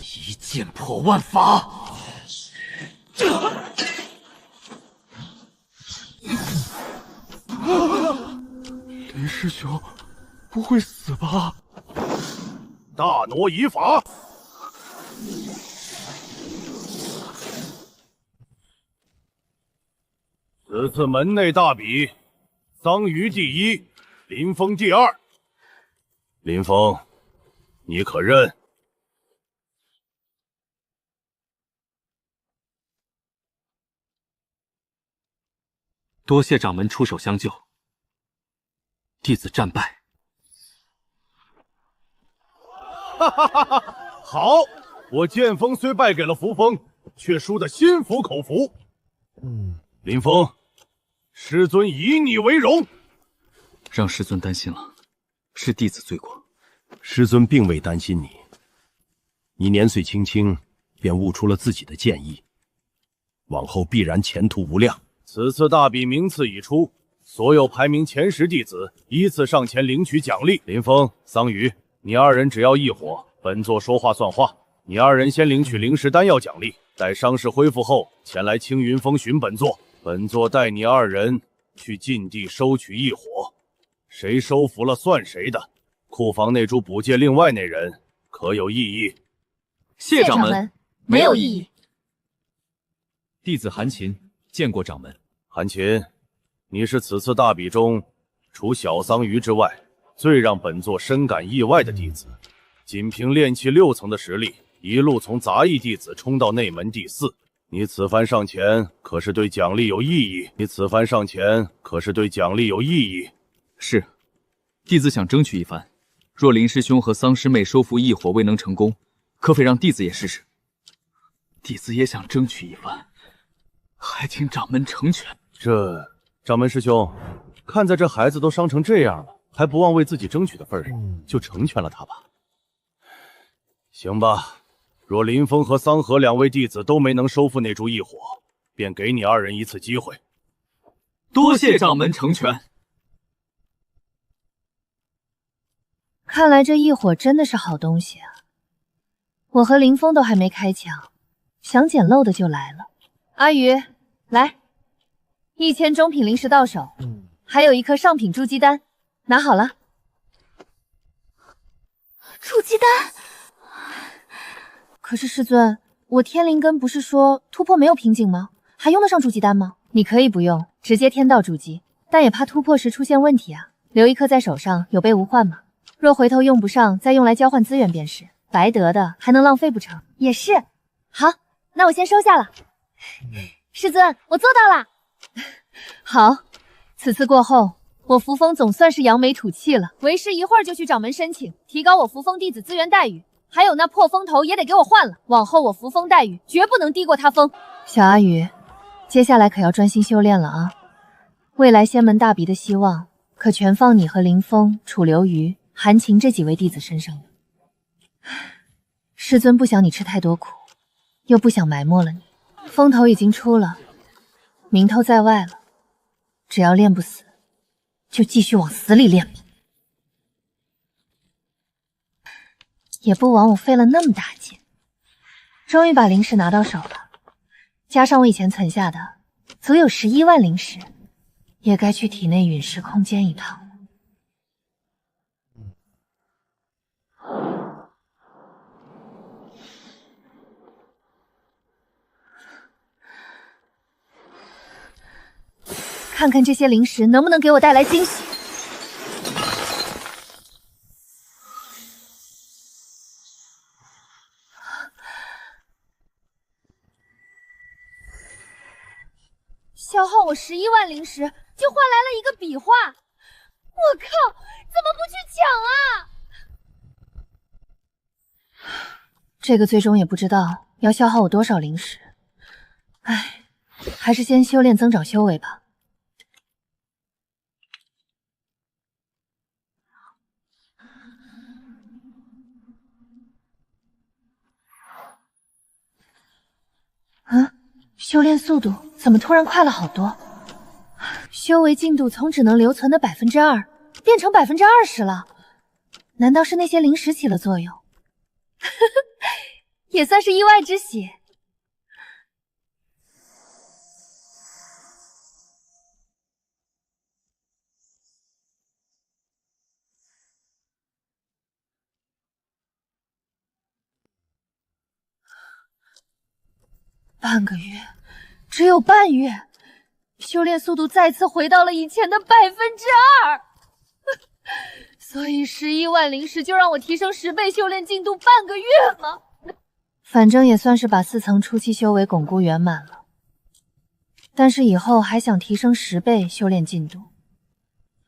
一剑破万法。林师兄，不会死吧？大挪移法。此次门内大比，桑榆第1，林峰第2。林峰，你可认？多谢掌门出手相救，弟子战败。哈哈哈哈！好，我剑锋虽败给了扶风，却输得心服口服。林峰，师尊以你为荣。让师尊担心了，是弟子罪过。师尊并未担心你，你年岁轻轻便悟出了自己的剑意，往后必然前途无量。此次大比名次已出，所有排名前10弟子依次上前领取奖励。林峰、桑榆，你2人只要一伙，本座说话算话。你2人先领取灵石丹药奖励，待伤势恢复后前来青云峰寻本座。本座带你2人去禁地收取异火，谁收服了算谁的。库房内诸补界另外那人可有异议？谢掌门，没有异议。弟子韩琴见过掌门。韩琴，你是此次大比中除小桑榆之外最让本座深感意外的弟子，仅凭炼气6层的实力，一路从杂役弟子冲到内门第4。你此番上前，可是对奖励有异议？是，弟子想争取一番。若林师兄和桑师妹收服异火未能成功，可否让弟子也试试？弟子也想争取一番，还请掌门成全。掌门师兄，看在这孩子都伤成这样了，还不忘为自己争取的份上，就成全了他吧。行吧，若林峰和桑河2位弟子都没能收复那株异火，便给你2人一次机会。多谢掌门成全。看来这异火真的是好东西啊！我和林峰都还没开抢，想捡漏的就来了。阿宇，来，1000中品灵石到手，还有1颗上品筑基丹，拿好了。筑基丹。可是师尊，我天灵根不是说突破没有瓶颈吗？还用得上筑基丹吗？你可以不用，直接天道筑基，但也怕突破时出现问题啊。留1颗在手上，有备无患嘛。若回头用不上，再用来交换资源便是，白得的还能浪费不成？也是。好，那我先收下了。师尊，我做到了。好，此次过后，我扶风总算是扬眉吐气了。为师一会儿就去掌门申请，提高我扶风弟子资源待遇。还有那破风头也得给我换了，往后我扶风待遇绝不能低过他风。小阿宇，接下来可要专心修炼了啊！未来仙门大比的希望，可全放你和林峰、楚留余、韩晴这几位弟子身上了。师尊不想你吃太多苦，又不想埋没了你。风头已经出了，名头在外了，只要练不死，就继续往死里练吧。也不枉我费了那么大劲，终于把灵石拿到手了。加上我以前存下的，足有11万灵石，也该去体内陨石空间一趟了。看看这些灵石能不能给我带来惊喜。消耗我11万灵石，就换来了一个笔画。我靠，怎么不去抢啊？这个最终也不知道要消耗我多少灵石。唉，还是先修炼增长修为吧。修炼速度怎么突然快了好多？修为进度从只能留存的2%变成20%了，难道是那些灵石起了作用？也算是意外之喜。半个月，只有半月，修炼速度再次回到了以前的2%。所以11万灵石就让我提升10倍修炼进度半个月吗？反正也算是把4层初期修为巩固圆满了。但是以后还想提升10倍修炼进度，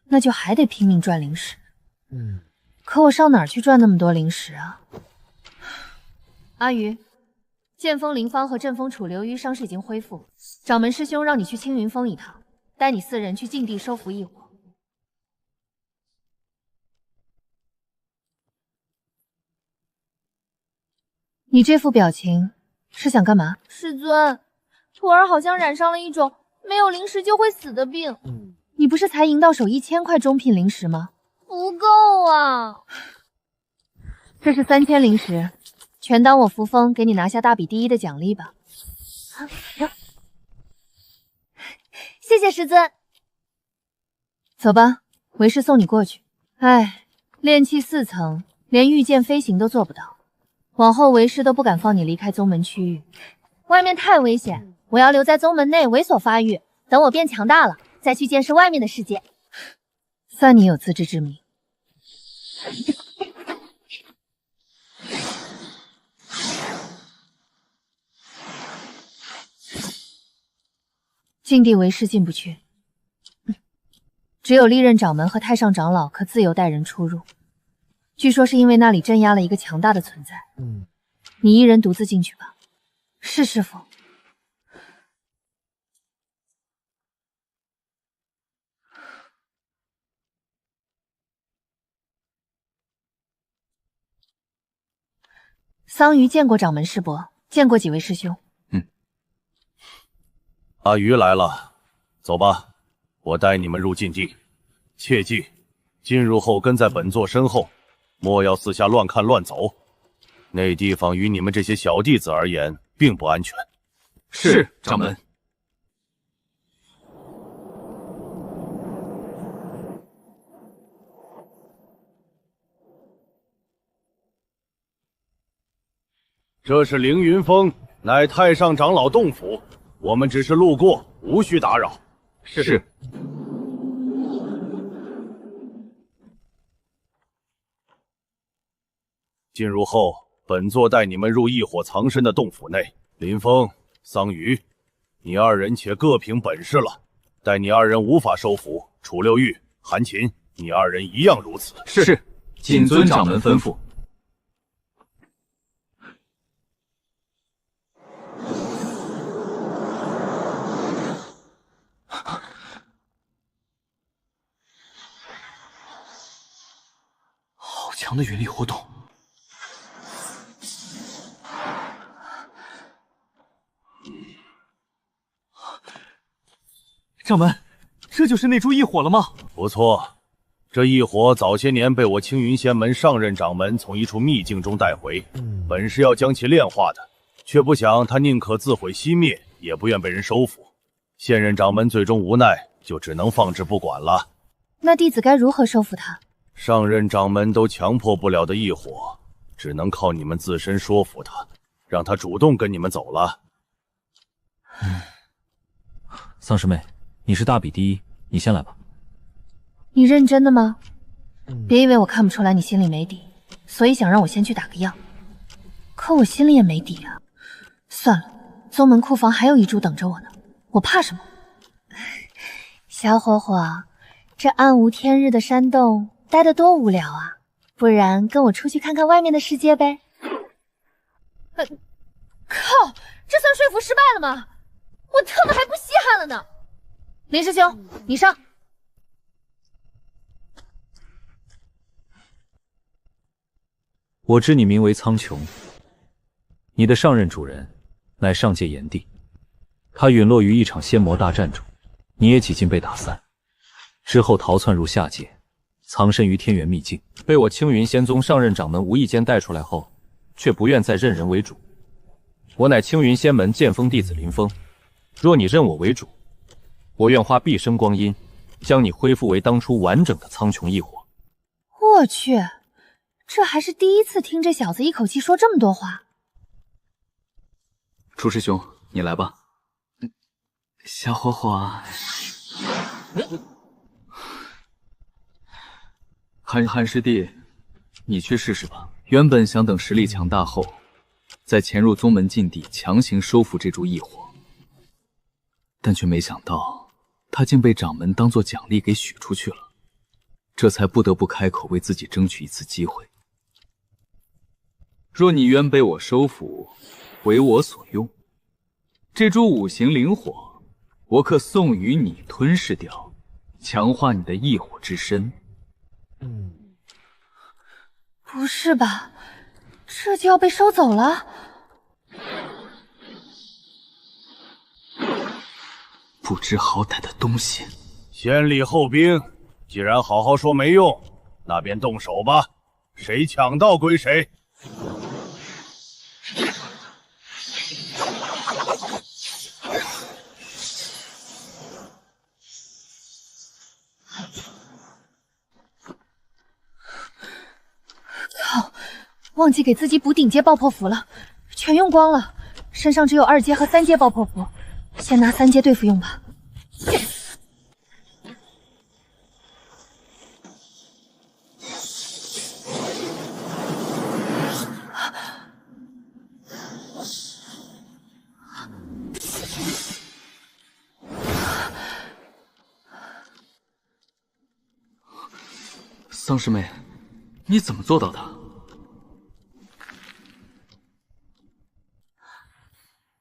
那就还得拼命赚灵石。可我上哪儿去赚那么多灵石啊？阿鱼。剑锋灵方和阵风楚流淤伤势已经恢复，掌门师兄让你去青云峰一趟，带你4人去禁地收服异火。你这副表情是想干嘛？师尊，徒儿好像染上了一种没有灵石就会死的病。你不是才赢到手1000块中品灵石吗？不够啊！这是3000灵石。全当我扶风给你拿下大比第1的奖励吧。谢谢师尊。走吧，为师送你过去。唉，炼气4层，连御剑飞行都做不到，往后为师都不敢放你离开宗门区域。外面太危险，我要留在宗门内猥琐发育，等我变强大了，再去见识外面的世界。算你有自知之明。禁地为师进不去，只有历任掌门和太上长老可自由带人出入。据说是因为那里镇压了一个强大的存在。你一人独自进去吧，是师傅。桑榆见过掌门师伯，见过几位师兄。阿鱼来了，走吧，我带你们入禁地。切记，进入后跟在本座身后，莫要四下乱看乱走。那地方于你们这些小弟子而言，并不安全。是，掌门。这是凌云峰，乃太上长老洞府。我们只是路过，无需打扰。是。进入后，本座带你们入异火藏身的洞府内。林峰、桑榆，你2人且各凭本事了。待你2人无法收服楚六玉、韩琴，你2人一样如此。是，谨遵掌门吩咐。好强的云力活动！掌门，这就是那株异火了吗？不错，这异火早些年被我青云仙门上任掌门从一处秘境中带回，本是要将其炼化的，却不想他宁可自毁熄灭，也不愿被人收服。现任掌门最终无奈，就只能放置不管了。那弟子该如何收服他？上任掌门都强迫不了的异火，只能靠你们自身说服他，让他主动跟你们走了。丧尸妹，你是大比第一，你先来吧。你认真的吗？别以为我看不出来你心里没底，所以想让我先去打个药。可我心里也没底啊。算了，宗门库房还有一株等着我呢，我怕什么？小火火，这暗无天日的山洞待得多无聊啊！不然跟我出去看看外面的世界呗。靠，这算说服失败了吗？我特么还不稀罕了呢！林师兄，你上。我知你名为苍穹，你的上任主人乃上界炎帝，他陨落于一场仙魔大战中，你也几近被打散，之后逃窜入下界，藏身于天元秘境，被我青云仙宗上任掌门无意间带出来后，却不愿再认人为主。我乃青云仙门剑锋弟子林峰，若你认我为主，我愿花毕生光阴，将你恢复为当初完整的苍穹异火。我去，这还是第一次听这小子一口气说这么多话。楚师兄，你来吧。小火火，韩师弟，你去试试吧。原本想等实力强大后，再潜入宗门禁地强行收服这株异火，但却没想到他竟被掌门当作奖励给许出去了，这才不得不开口为自己争取一次机会。若你愿被我收服，为我所用，这株五行灵火，我可送与你吞噬掉，强化你的异火之身。不是吧，这就要被收走了？不知好歹的东西！先礼后兵，既然好好说没用，那便动手吧，谁抢到归谁。操！忘记给自己补顶阶爆破符了，全用光了，身上只有2阶和3阶爆破符，先拿3阶对付用吧。丧尸妹，你怎么做到的？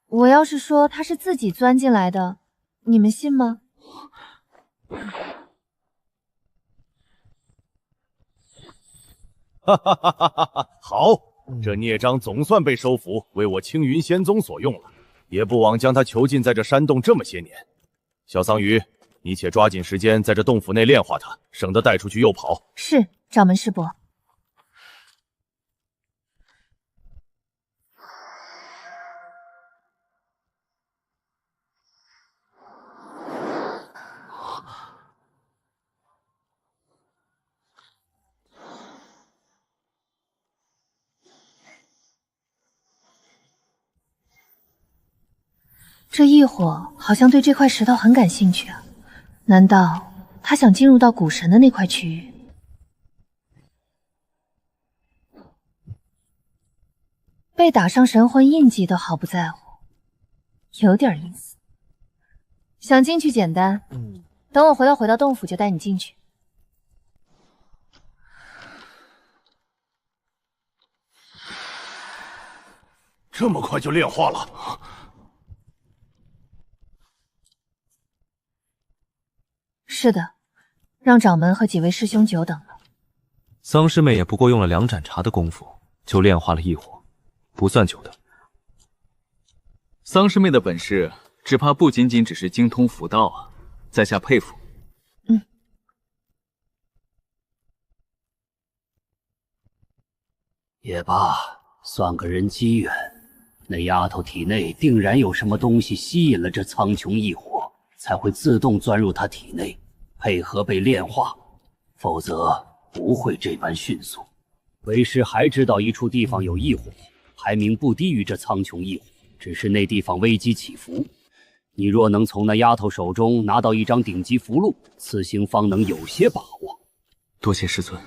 我要是说他是自己钻进来的，你们信吗？哈哈哈哈哈哈！好，这孽障总算被收服，为我青云仙宗所用了，也不枉将他囚禁在这山洞这么些年。小桑榆，你且抓紧时间在这洞府内炼化它，省得带出去又跑。是，掌门师伯。这异火好像对这块石头很感兴趣啊，难道他想进入到古神的那块区域？被打上神魂印记都毫不在乎，有点意思。想进去简单，等我回到洞府就带你进去。这么快就炼化了？是的，让掌门和几位师兄久等了。丧尸妹也不过用了2盏茶的功夫，就炼化了异火，不算久的。丧尸妹的本事，只怕不仅仅只是精通符道啊，在下佩服。也罢，算个人机缘。那丫头体内定然有什么东西吸引了这苍穹异火，才会自动钻入她体内，配合被炼化，否则不会这般迅速。为师还知道一处地方有异火，排名不低于这苍穹异火，只是那地方危机起伏。你若能从那丫头手中拿到一张顶级符箓，此行方能有些把握。多谢师尊，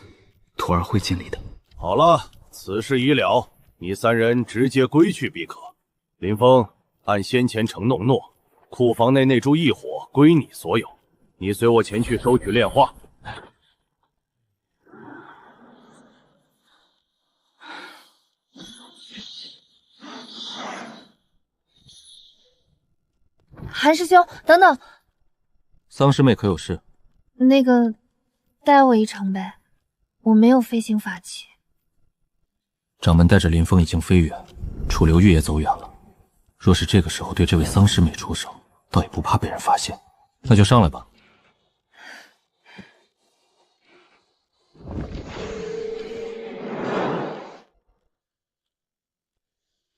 徒儿会尽力的。好了，此事已了，你3人直接归去即可。林峰，按先前承诺，库房内那株异火归你所有，你随我前去收取炼化。韩师兄，等等，桑师妹可有事？那个，带我一程呗，我没有飞行法器。掌门带着林峰已经飞远，楚留玉也走远了。若是这个时候对这位桑师妹出手，倒也不怕被人发现。那就上来吧。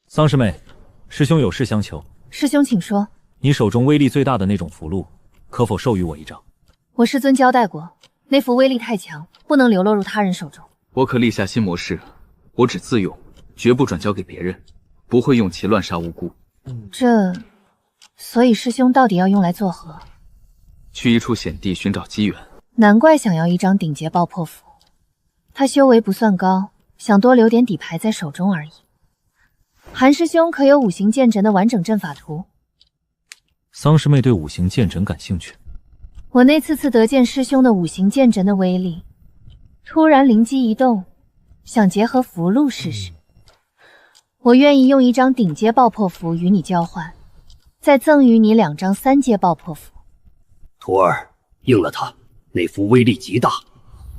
桑师妹，师兄有事相求。师兄请说。你手中威力最大的那种符箓，可否授予我一张？我师尊交代过，那符威力太强，不能流落入他人手中。我可立下新模式，我只自用，绝不转交给别人，不会用其乱杀无辜。所以师兄到底要用来作何？去一处险地寻找机缘。难怪想要一张顶阶爆破符，他修为不算高，想多留点底牌在手中而已。韩师兄可有五行剑阵的完整阵法图？桑师妹对五行剑阵感兴趣。我那次得见师兄的五行剑阵的威力，突然灵机一动，想结合符箓试试。我愿意用一张顶阶爆破符与你交换，再赠予你2张3阶爆破符。徒儿，应了他，那符威力极大，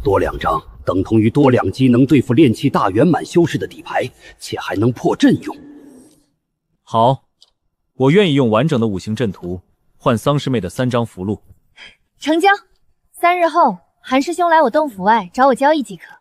多2张等同于多2击能对付炼气大圆满修士的底牌，且还能破阵用。好，我愿意用完整的五行阵图换桑师妹的3张符箓。成交。3日后，韩师兄来我洞府外找我交易即可。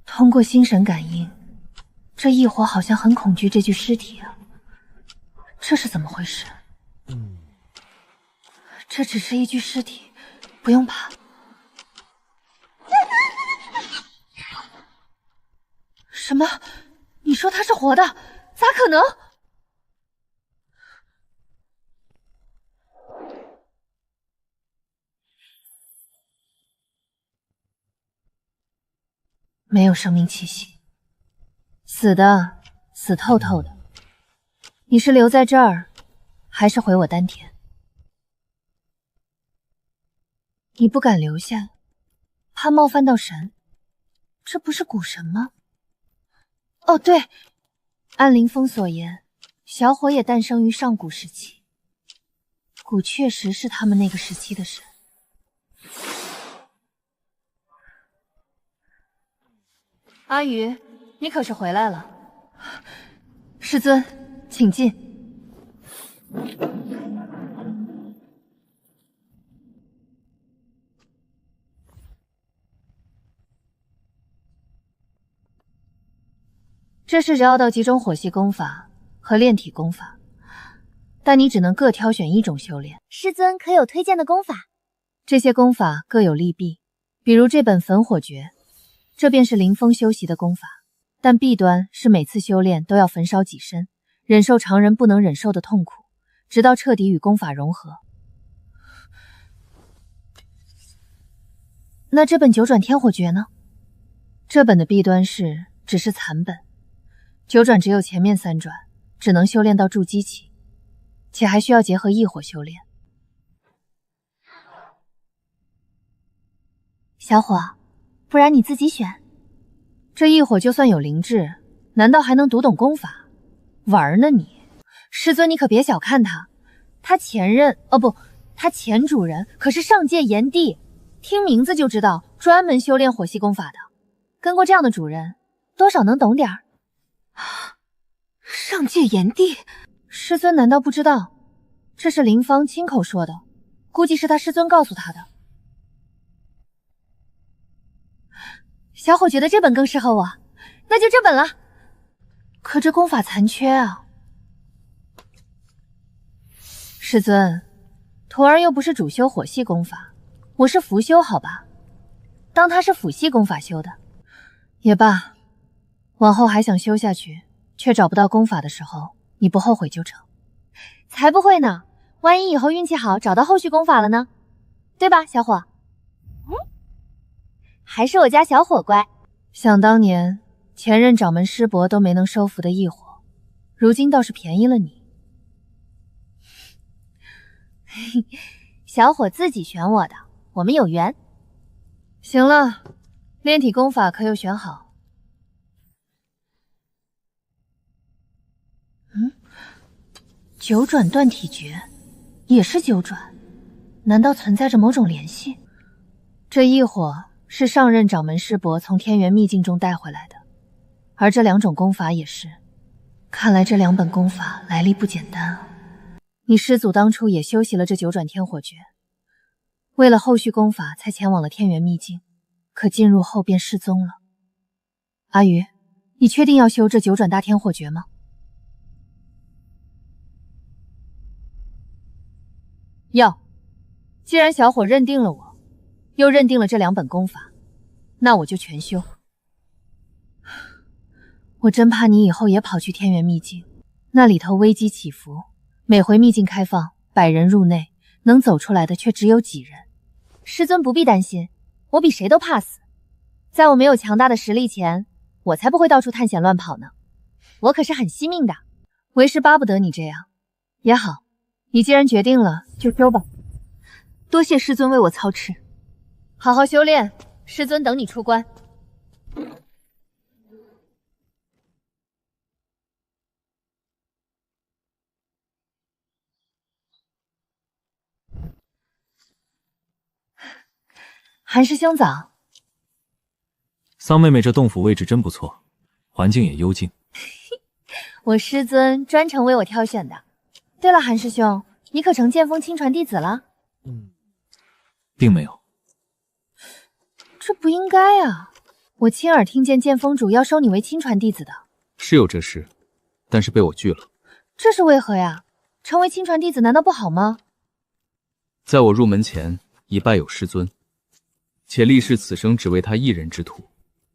通过心神感应，这异火好像很恐惧这具尸体啊，这是怎么回事？这只是一具尸体，不用怕。什么？你说他是活的？咋可能？没有生命气息，死的死透透的。你是留在这儿，还是回我丹田？你不敢留下，怕冒犯到神。这不是古神吗？哦，对，按林峰所言，小火也诞生于上古时期。古确实是他们那个时期的神。阿宇，你可是回来了。师尊，请进。这是绕道集中火系功法和炼体功法，但你只能各挑选一种修炼。师尊可有推荐的功法？这些功法各有利弊，比如这本焚火诀，这便是林峰修习的功法，但弊端是每次修炼都要焚烧己身，忍受常人不能忍受的痛苦，直到彻底与功法融合。那这本九转天火诀呢？这本的弊端是只是残本，九转只有前面3转，只能修炼到筑基期，且还需要结合异火修炼。小火，不然你自己选。这异火就算有灵智，难道还能读懂功法？玩呢你！师尊，你可别小看他，他前任他前主人可是上界炎帝，听名字就知道专门修炼火系功法的。跟过这样的主人，多少能懂点儿。上界炎帝，师尊难道不知道？这是林芳亲口说的，估计是他师尊告诉他的。小伙觉得这本更适合我，那就这本了。可这功法残缺啊。师尊，徒儿又不是主修火系功法，我是辅修，好吧？当他是辅系功法修的，也罢。往后还想修下去，却找不到功法的时候，你不后悔就成。才不会呢，万一以后运气好找到后续功法了呢？对吧，小伙？还是我家小伙乖。想当年，前任掌门师伯都没能收服的异火，如今倒是便宜了你。小伙自己选我的，我们有缘。行了，炼体功法可有选好？九转断体诀也是九转，难道存在着某种联系？这异火是上任掌门师伯从天元秘境中带回来的，而这两种功法也是。看来这两本功法来历不简单啊。你师祖当初也修习了这九转天火诀，为了后续功法才前往了天元秘境，可进入后便失踪了。阿鱼，你确定要修这九转大天火诀吗？要。既然小伙认定了我，又认定了这两本功法，那我就全修。我真怕你以后也跑去天元秘境，那里头危机起伏，每回秘境开放，100人入内，能走出来的却只有几人。师尊不必担心，我比谁都怕死。在我没有强大的实力前，我才不会到处探险乱跑呢。我可是很惜命的，为师巴不得你这样。也好，你既然决定了，就修吧。多谢师尊为我操持。好好修炼，师尊等你出关。韩师兄早。桑妹妹这洞府位置真不错，环境也幽静。我师尊专程为我挑选的。对了，韩师兄，你可成剑锋亲传弟子了？并没有。这不应该啊！我亲耳听见剑锋主要收你为亲传弟子的。是有这事，但是被我拒了。这是为何呀？成为亲传弟子难道不好吗？在我入门前已拜有师尊，且立誓此生只为他一人之徒，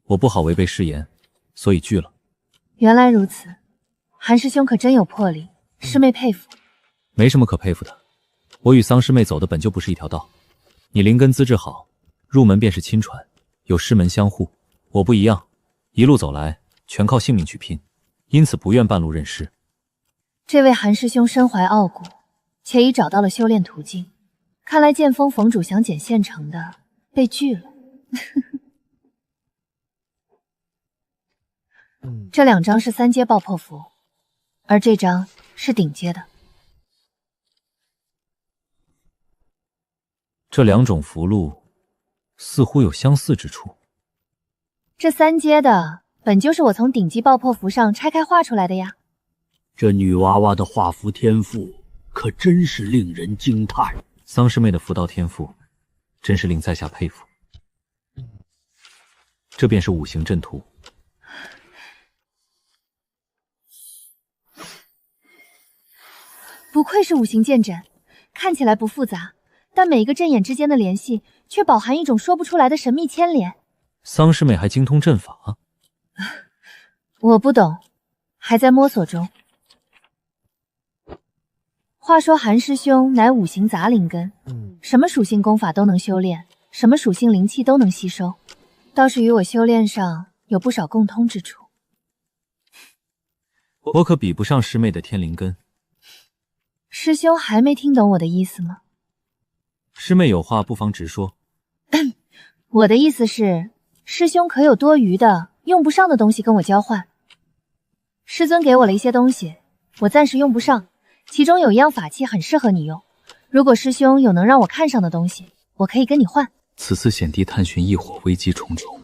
我不好违背誓言，所以拒了。原来如此，韩师兄可真有魄力，师妹佩服。没什么可佩服的，我与桑师妹走的本就不是一条道。你灵根资质好，入门便是亲传，有师门相护。我不一样，一路走来全靠性命去拼，因此不愿半路认师。这位韩师兄身怀傲骨，且已找到了修炼途径，看来剑锋冯主想捡现成的被拒了。这2张是3阶爆破符，而这张是顶阶的。这2种符箓似乎有相似之处。这3阶的本就是我从顶级爆破符上拆开画出来的呀。这女娃娃的画符天赋可真是令人惊叹。桑师妹的符道天赋真是令在下佩服。这便是5行阵图。不愧是5行剑阵，看起来不复杂，但每一个阵眼之间的联系却饱含一种说不出来的神秘牵连。桑师妹还精通阵法？我不懂，还在摸索中。话说韩师兄乃5行杂灵根，什么属性功法都能修炼，什么属性灵气都能吸收，倒是与我修炼上有不少共通之处。我可比不上师妹的天灵根。师兄还没听懂我的意思吗？师妹有话不妨直说。我的意思是，师兄可有多余的、用不上的东西跟我交换？师尊给我了一些东西，我暂时用不上，其中有一样法器很适合你用。如果师兄有能让我看上的东西，我可以跟你换。此次险地探寻异火，危机重重，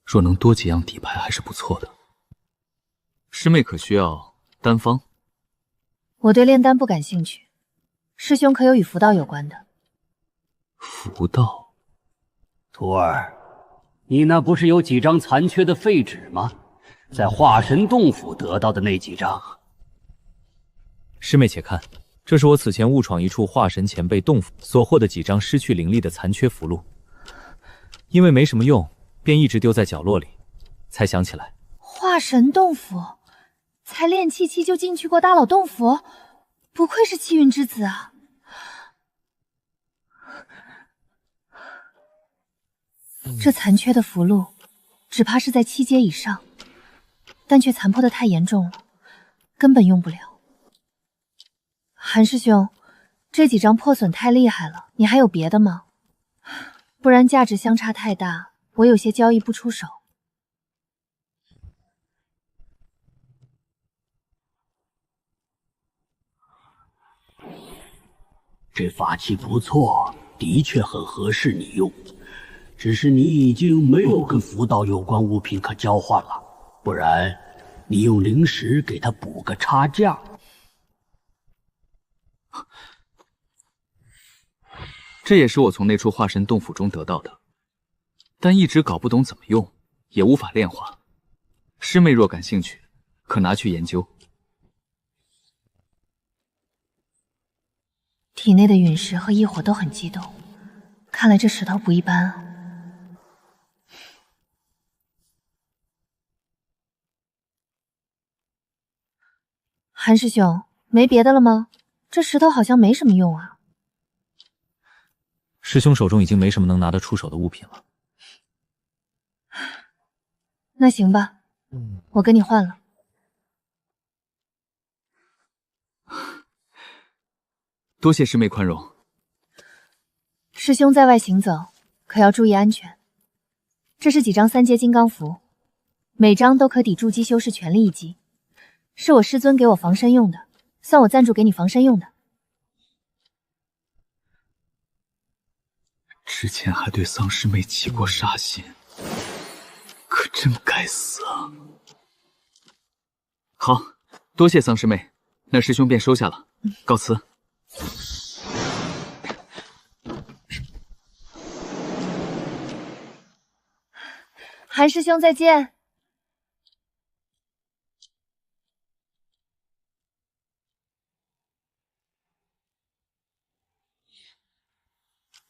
若能多几样底牌，还是不错的。师妹可需要丹方？我对炼丹不感兴趣。师兄可有与符道有关的？符道？徒儿，你那不是有几张残缺的废纸吗？在化神洞府得到的那几张。师妹且看，这是我此前误闯一处化神前辈洞府所获的几张失去灵力的残缺符箓，因为没什么用，便一直丢在角落里，才想起来。化神洞府，才练气期就进去过大佬洞府，不愧是气运之子啊！这残缺的符箓，只怕是在7阶以上，但却残破的太严重了，根本用不了。韩师兄，这几张破损太厉害了，你还有别的吗？不然价值相差太大，我有些交易不出手。这法器不错，的确很合适你用。只是你已经没有跟符道有关物品可交换了，不然你用灵石给他补个差价。这也是我从那处化神洞府中得到的，但一直搞不懂怎么用，也无法炼化。师妹若感兴趣，可拿去研究。体内的陨石和异火都很激动，看来这石头不一般啊。韩师兄，没别的了吗？这石头好像没什么用啊。师兄手中已经没什么能拿得出手的物品了。那行吧，我跟你换了。多谢师妹宽容。师兄在外行走，可要注意安全。这是几张3阶金刚符，每张都可抵筑基修士全力一击，是我师尊给我防身用的，算我赞助给你防身用的。之前还对丧师妹起过杀心，可真该死啊！好，多谢丧师妹，那师兄便收下了，告辞。韩师兄再见。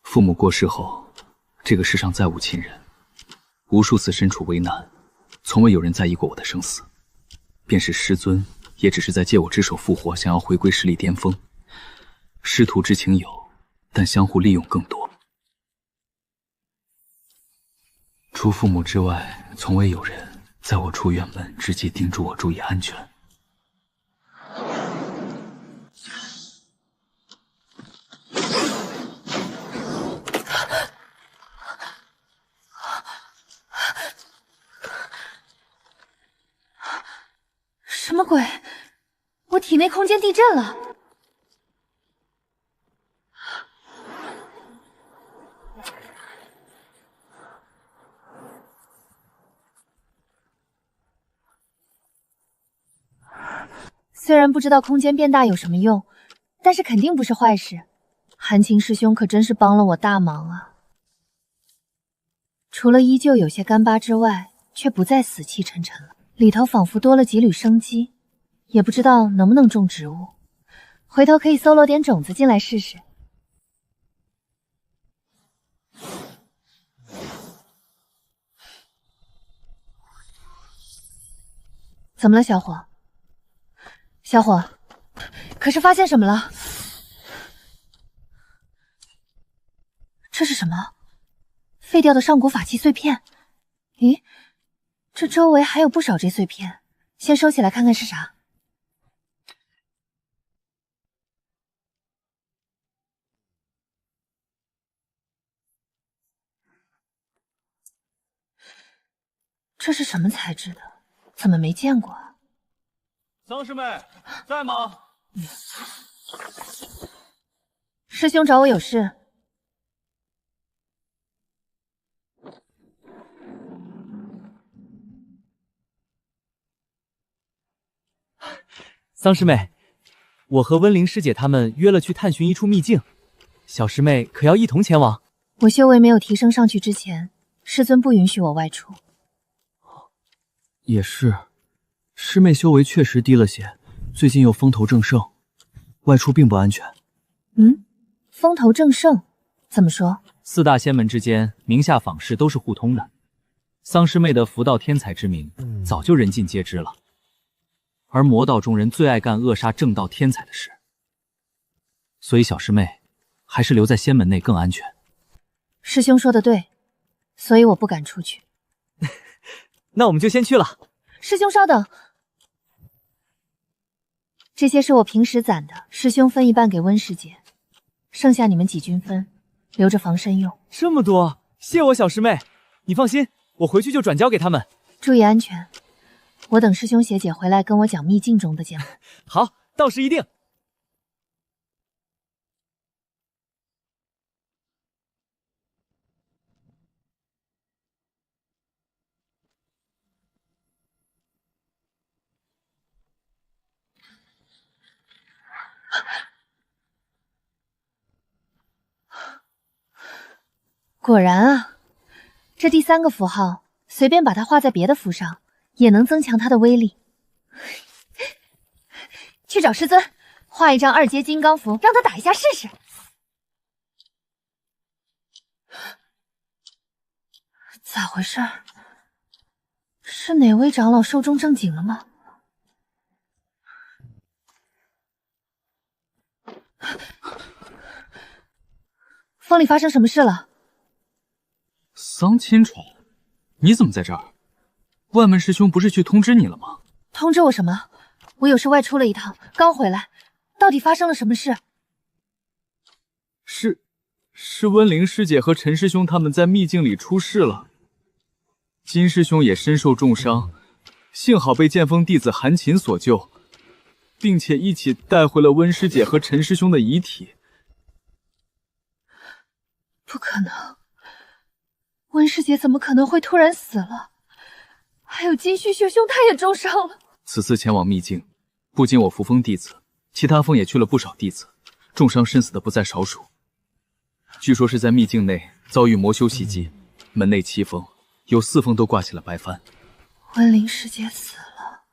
父母过世后，这个世上再无亲人，无数次身处危难，从未有人在意过我的生死。便是师尊，也只是在借我之手复活，想要回归实力巅峰。师徒之情有，但相互利用更多。除父母之外，从未有人在我出远门之际叮嘱我注意安全。什么鬼？我体内空间地震了！虽然不知道空间变大有什么用，但是肯定不是坏事。韩青师兄可真是帮了我大忙啊！除了依旧有些干巴之外，却不再死气沉沉了。里头仿佛多了几缕生机，也不知道能不能种植物，回头可以搜罗点种子进来试试。怎么了，小伙？小伙，可是发现什么了？这是什么？废掉的上古法器碎片？咦？这周围还有不少这碎片，先收起来看看是啥。这是什么材质的？怎么没见过啊？丧师妹，在吗？师兄找我有事。桑师妹，我和温灵师姐他们约了去探寻一处秘境，小师妹可要一同前往？我修为没有提升上去之前，师尊不允许我外出。也是，师妹修为确实低了些，最近又风头正盛，外出并不安全。风头正盛，怎么说？4大仙门之间，名下坊市都是互通的。桑师妹的符道天才之名，早就人尽皆知了。而魔道中人最爱干扼杀正道天才的事，所以小师妹还是留在仙门内更安全。师兄说的对，所以我不敢出去。那我们就先去了。师兄稍等，这些是我平时攒的，师兄分一半给温师姐，剩下你们几均分，留着防身用。这么多，谢我小师妹。你放心，我回去就转交给他们。注意安全。我等师兄姐姐回来跟我讲秘境中的见闻。好，到时一定。果然啊，这第3个符号随便把它画在别的符上，也能增强它的威力。去找师尊，画一张2阶金刚符，让他打一下试试。咋回事？是哪位长老寿终正寝了吗？风里发生什么事了？桑千传，你怎么在这儿？万门师兄不是去通知你了吗？通知我什么？我有事外出了一趟，刚回来。到底发生了什么事？是温灵师姐和陈师兄他们在秘境里出事了，金师兄也身受重伤，幸好被剑锋弟子韩琴所救，并且一起带回了温师姐和陈师兄的遗体。不可能，温师姐怎么可能会突然死了？还有金旭学兄他也重伤了。此次前往秘境，不仅我扶风弟子，其他峰也去了不少弟子，重伤身死的不在少数。据说是在秘境内遭遇魔修袭击，门内7峰有4峰都挂起了白帆。温灵师姐死了，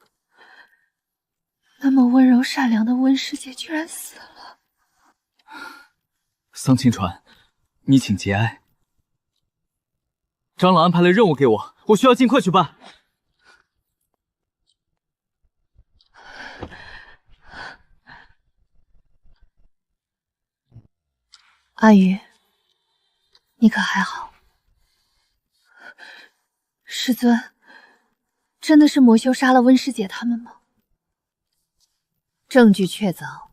那么温柔善良的温师姐居然死了。桑青传，你请节哀。长老安排了任务给我，我需要尽快去办。阿宇，你可还好？师尊，真的是魔修杀了温师姐他们吗？证据确凿，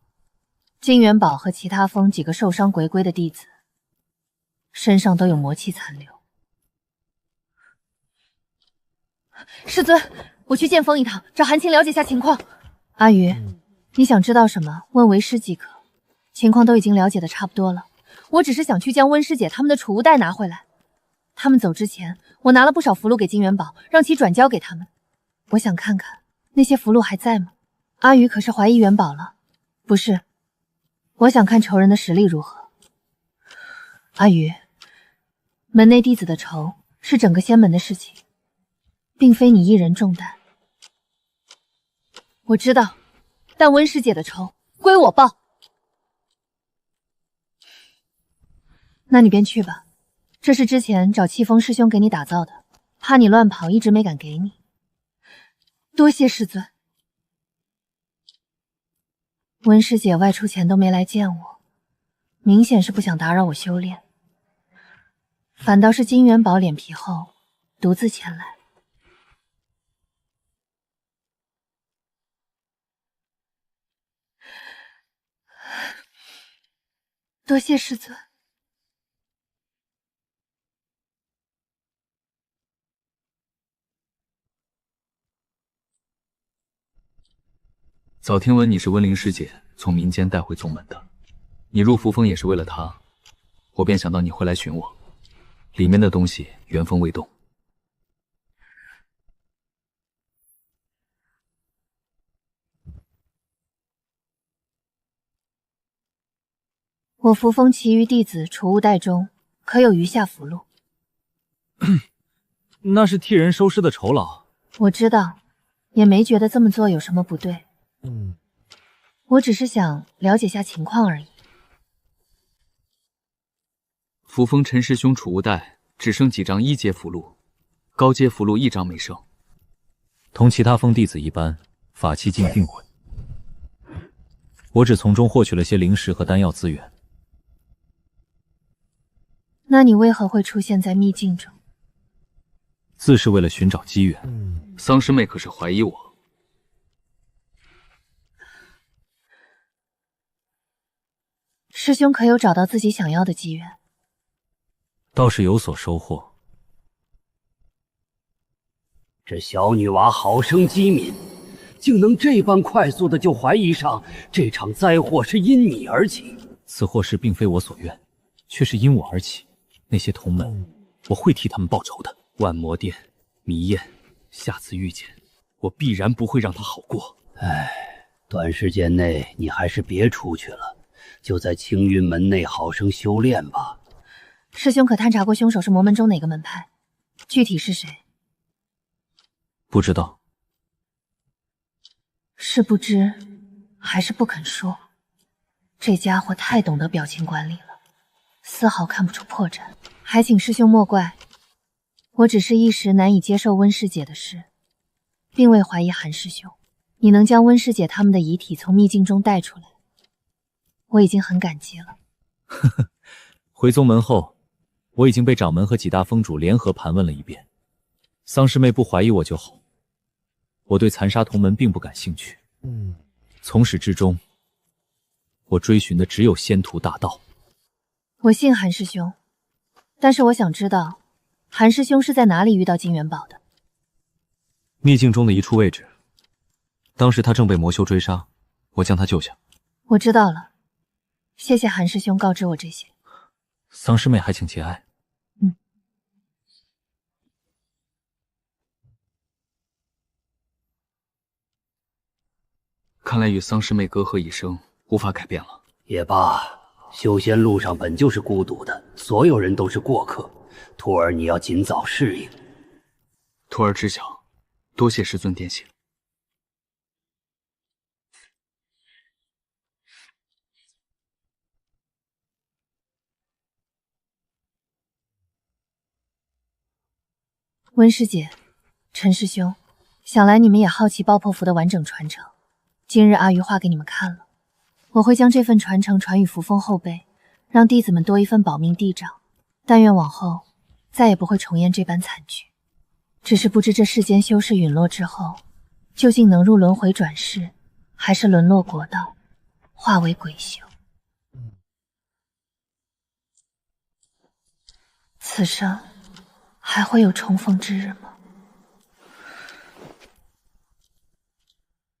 金元宝和其他峰几个受伤回归的弟子身上都有魔气残留。师尊，我去剑锋一趟，找韩青了解下情况。阿宇，你想知道什么，问为师即可。情况都已经了解的差不多了，我只是想去将温师姐他们的储物袋拿回来。他们走之前，我拿了不少符箓给金元宝，让其转交给他们。我想看看那些符箓还在吗？阿宇可是怀疑元宝了？不是，我想看仇人的实力如何。阿宇，门内弟子的仇是整个仙门的事情，并非你一人重担。我知道，但温师姐的仇归我报。那你便去吧，这是之前找气风师兄给你打造的，怕你乱跑，一直没敢给你。多谢师尊。温师姐外出前都没来见我，明显是不想打扰我修炼，反倒是金元宝脸皮厚，独自前来。多谢师尊。早听闻你是温灵师姐从民间带回宗门的。你入扶风也是为了他，我便想到你会来寻我，里面的东西原封未动。我扶风其余弟子储物袋中可有余下符箓？那是替人收尸的酬劳。我知道，也没觉得这么做有什么不对。我只是想了解下情况而已。扶风陈师兄储物袋只剩几张1阶符箓，高阶符箓1张没剩。同其他封弟子一般，法器尽定毁。我只从中获取了些灵石和丹药资源。那你为何会出现在秘境中？自是为了寻找机缘。丧尸妹可是怀疑我。师兄可有找到自己想要的机缘？倒是有所收获。这小女娃好生机敏，竟能这般快速的就怀疑上这场灾祸是因你而起。此祸事并非我所愿，却是因我而起。那些同门，我会替他们报仇的。万魔殿、迷燕，下次遇见，我必然不会让他好过。唉，短时间内你还是别出去了，就在青云门内好生修炼吧。师兄可探查过凶手是魔门中哪个门派？具体是谁？不知道。是不知，还是不肯说？这家伙太懂得表情管理了，丝毫看不出破绽。还请师兄莫怪，我只是一时难以接受温师姐的事，并未怀疑韩师兄。你能将温师姐他们的遗体从秘境中带出来，我已经很感激了。呵呵，回宗门后，我已经被掌门和几大封主联合盘问了一遍，丧尸妹不怀疑我就好。我对残杀同门并不感兴趣。从始至终，我追寻的只有仙途大道。我信韩师兄，但是我想知道，韩师兄是在哪里遇到金元宝的？秘境中的一处位置。当时他正被魔修追杀，我将他救下。我知道了，谢谢韩师兄告知我这些。丧尸妹还请节哀。看来与丧尸妹隔河一生，无法改变了。也罢，修仙路上本就是孤独的，所有人都是过客。徒儿，你要尽早适应。徒儿知晓，多谢师尊点醒。温师姐，陈师兄，想来你们也好奇爆破符的完整传承。今日阿鱼画给你们看了，我会将这份传承传与扶风后辈，让弟子们多一份保命地障。但愿往后再也不会重演这般惨剧。只是不知这世间修士陨落之后，究竟能入轮回转世，还是沦落国道，化为鬼修。此生还会有重逢之日吗？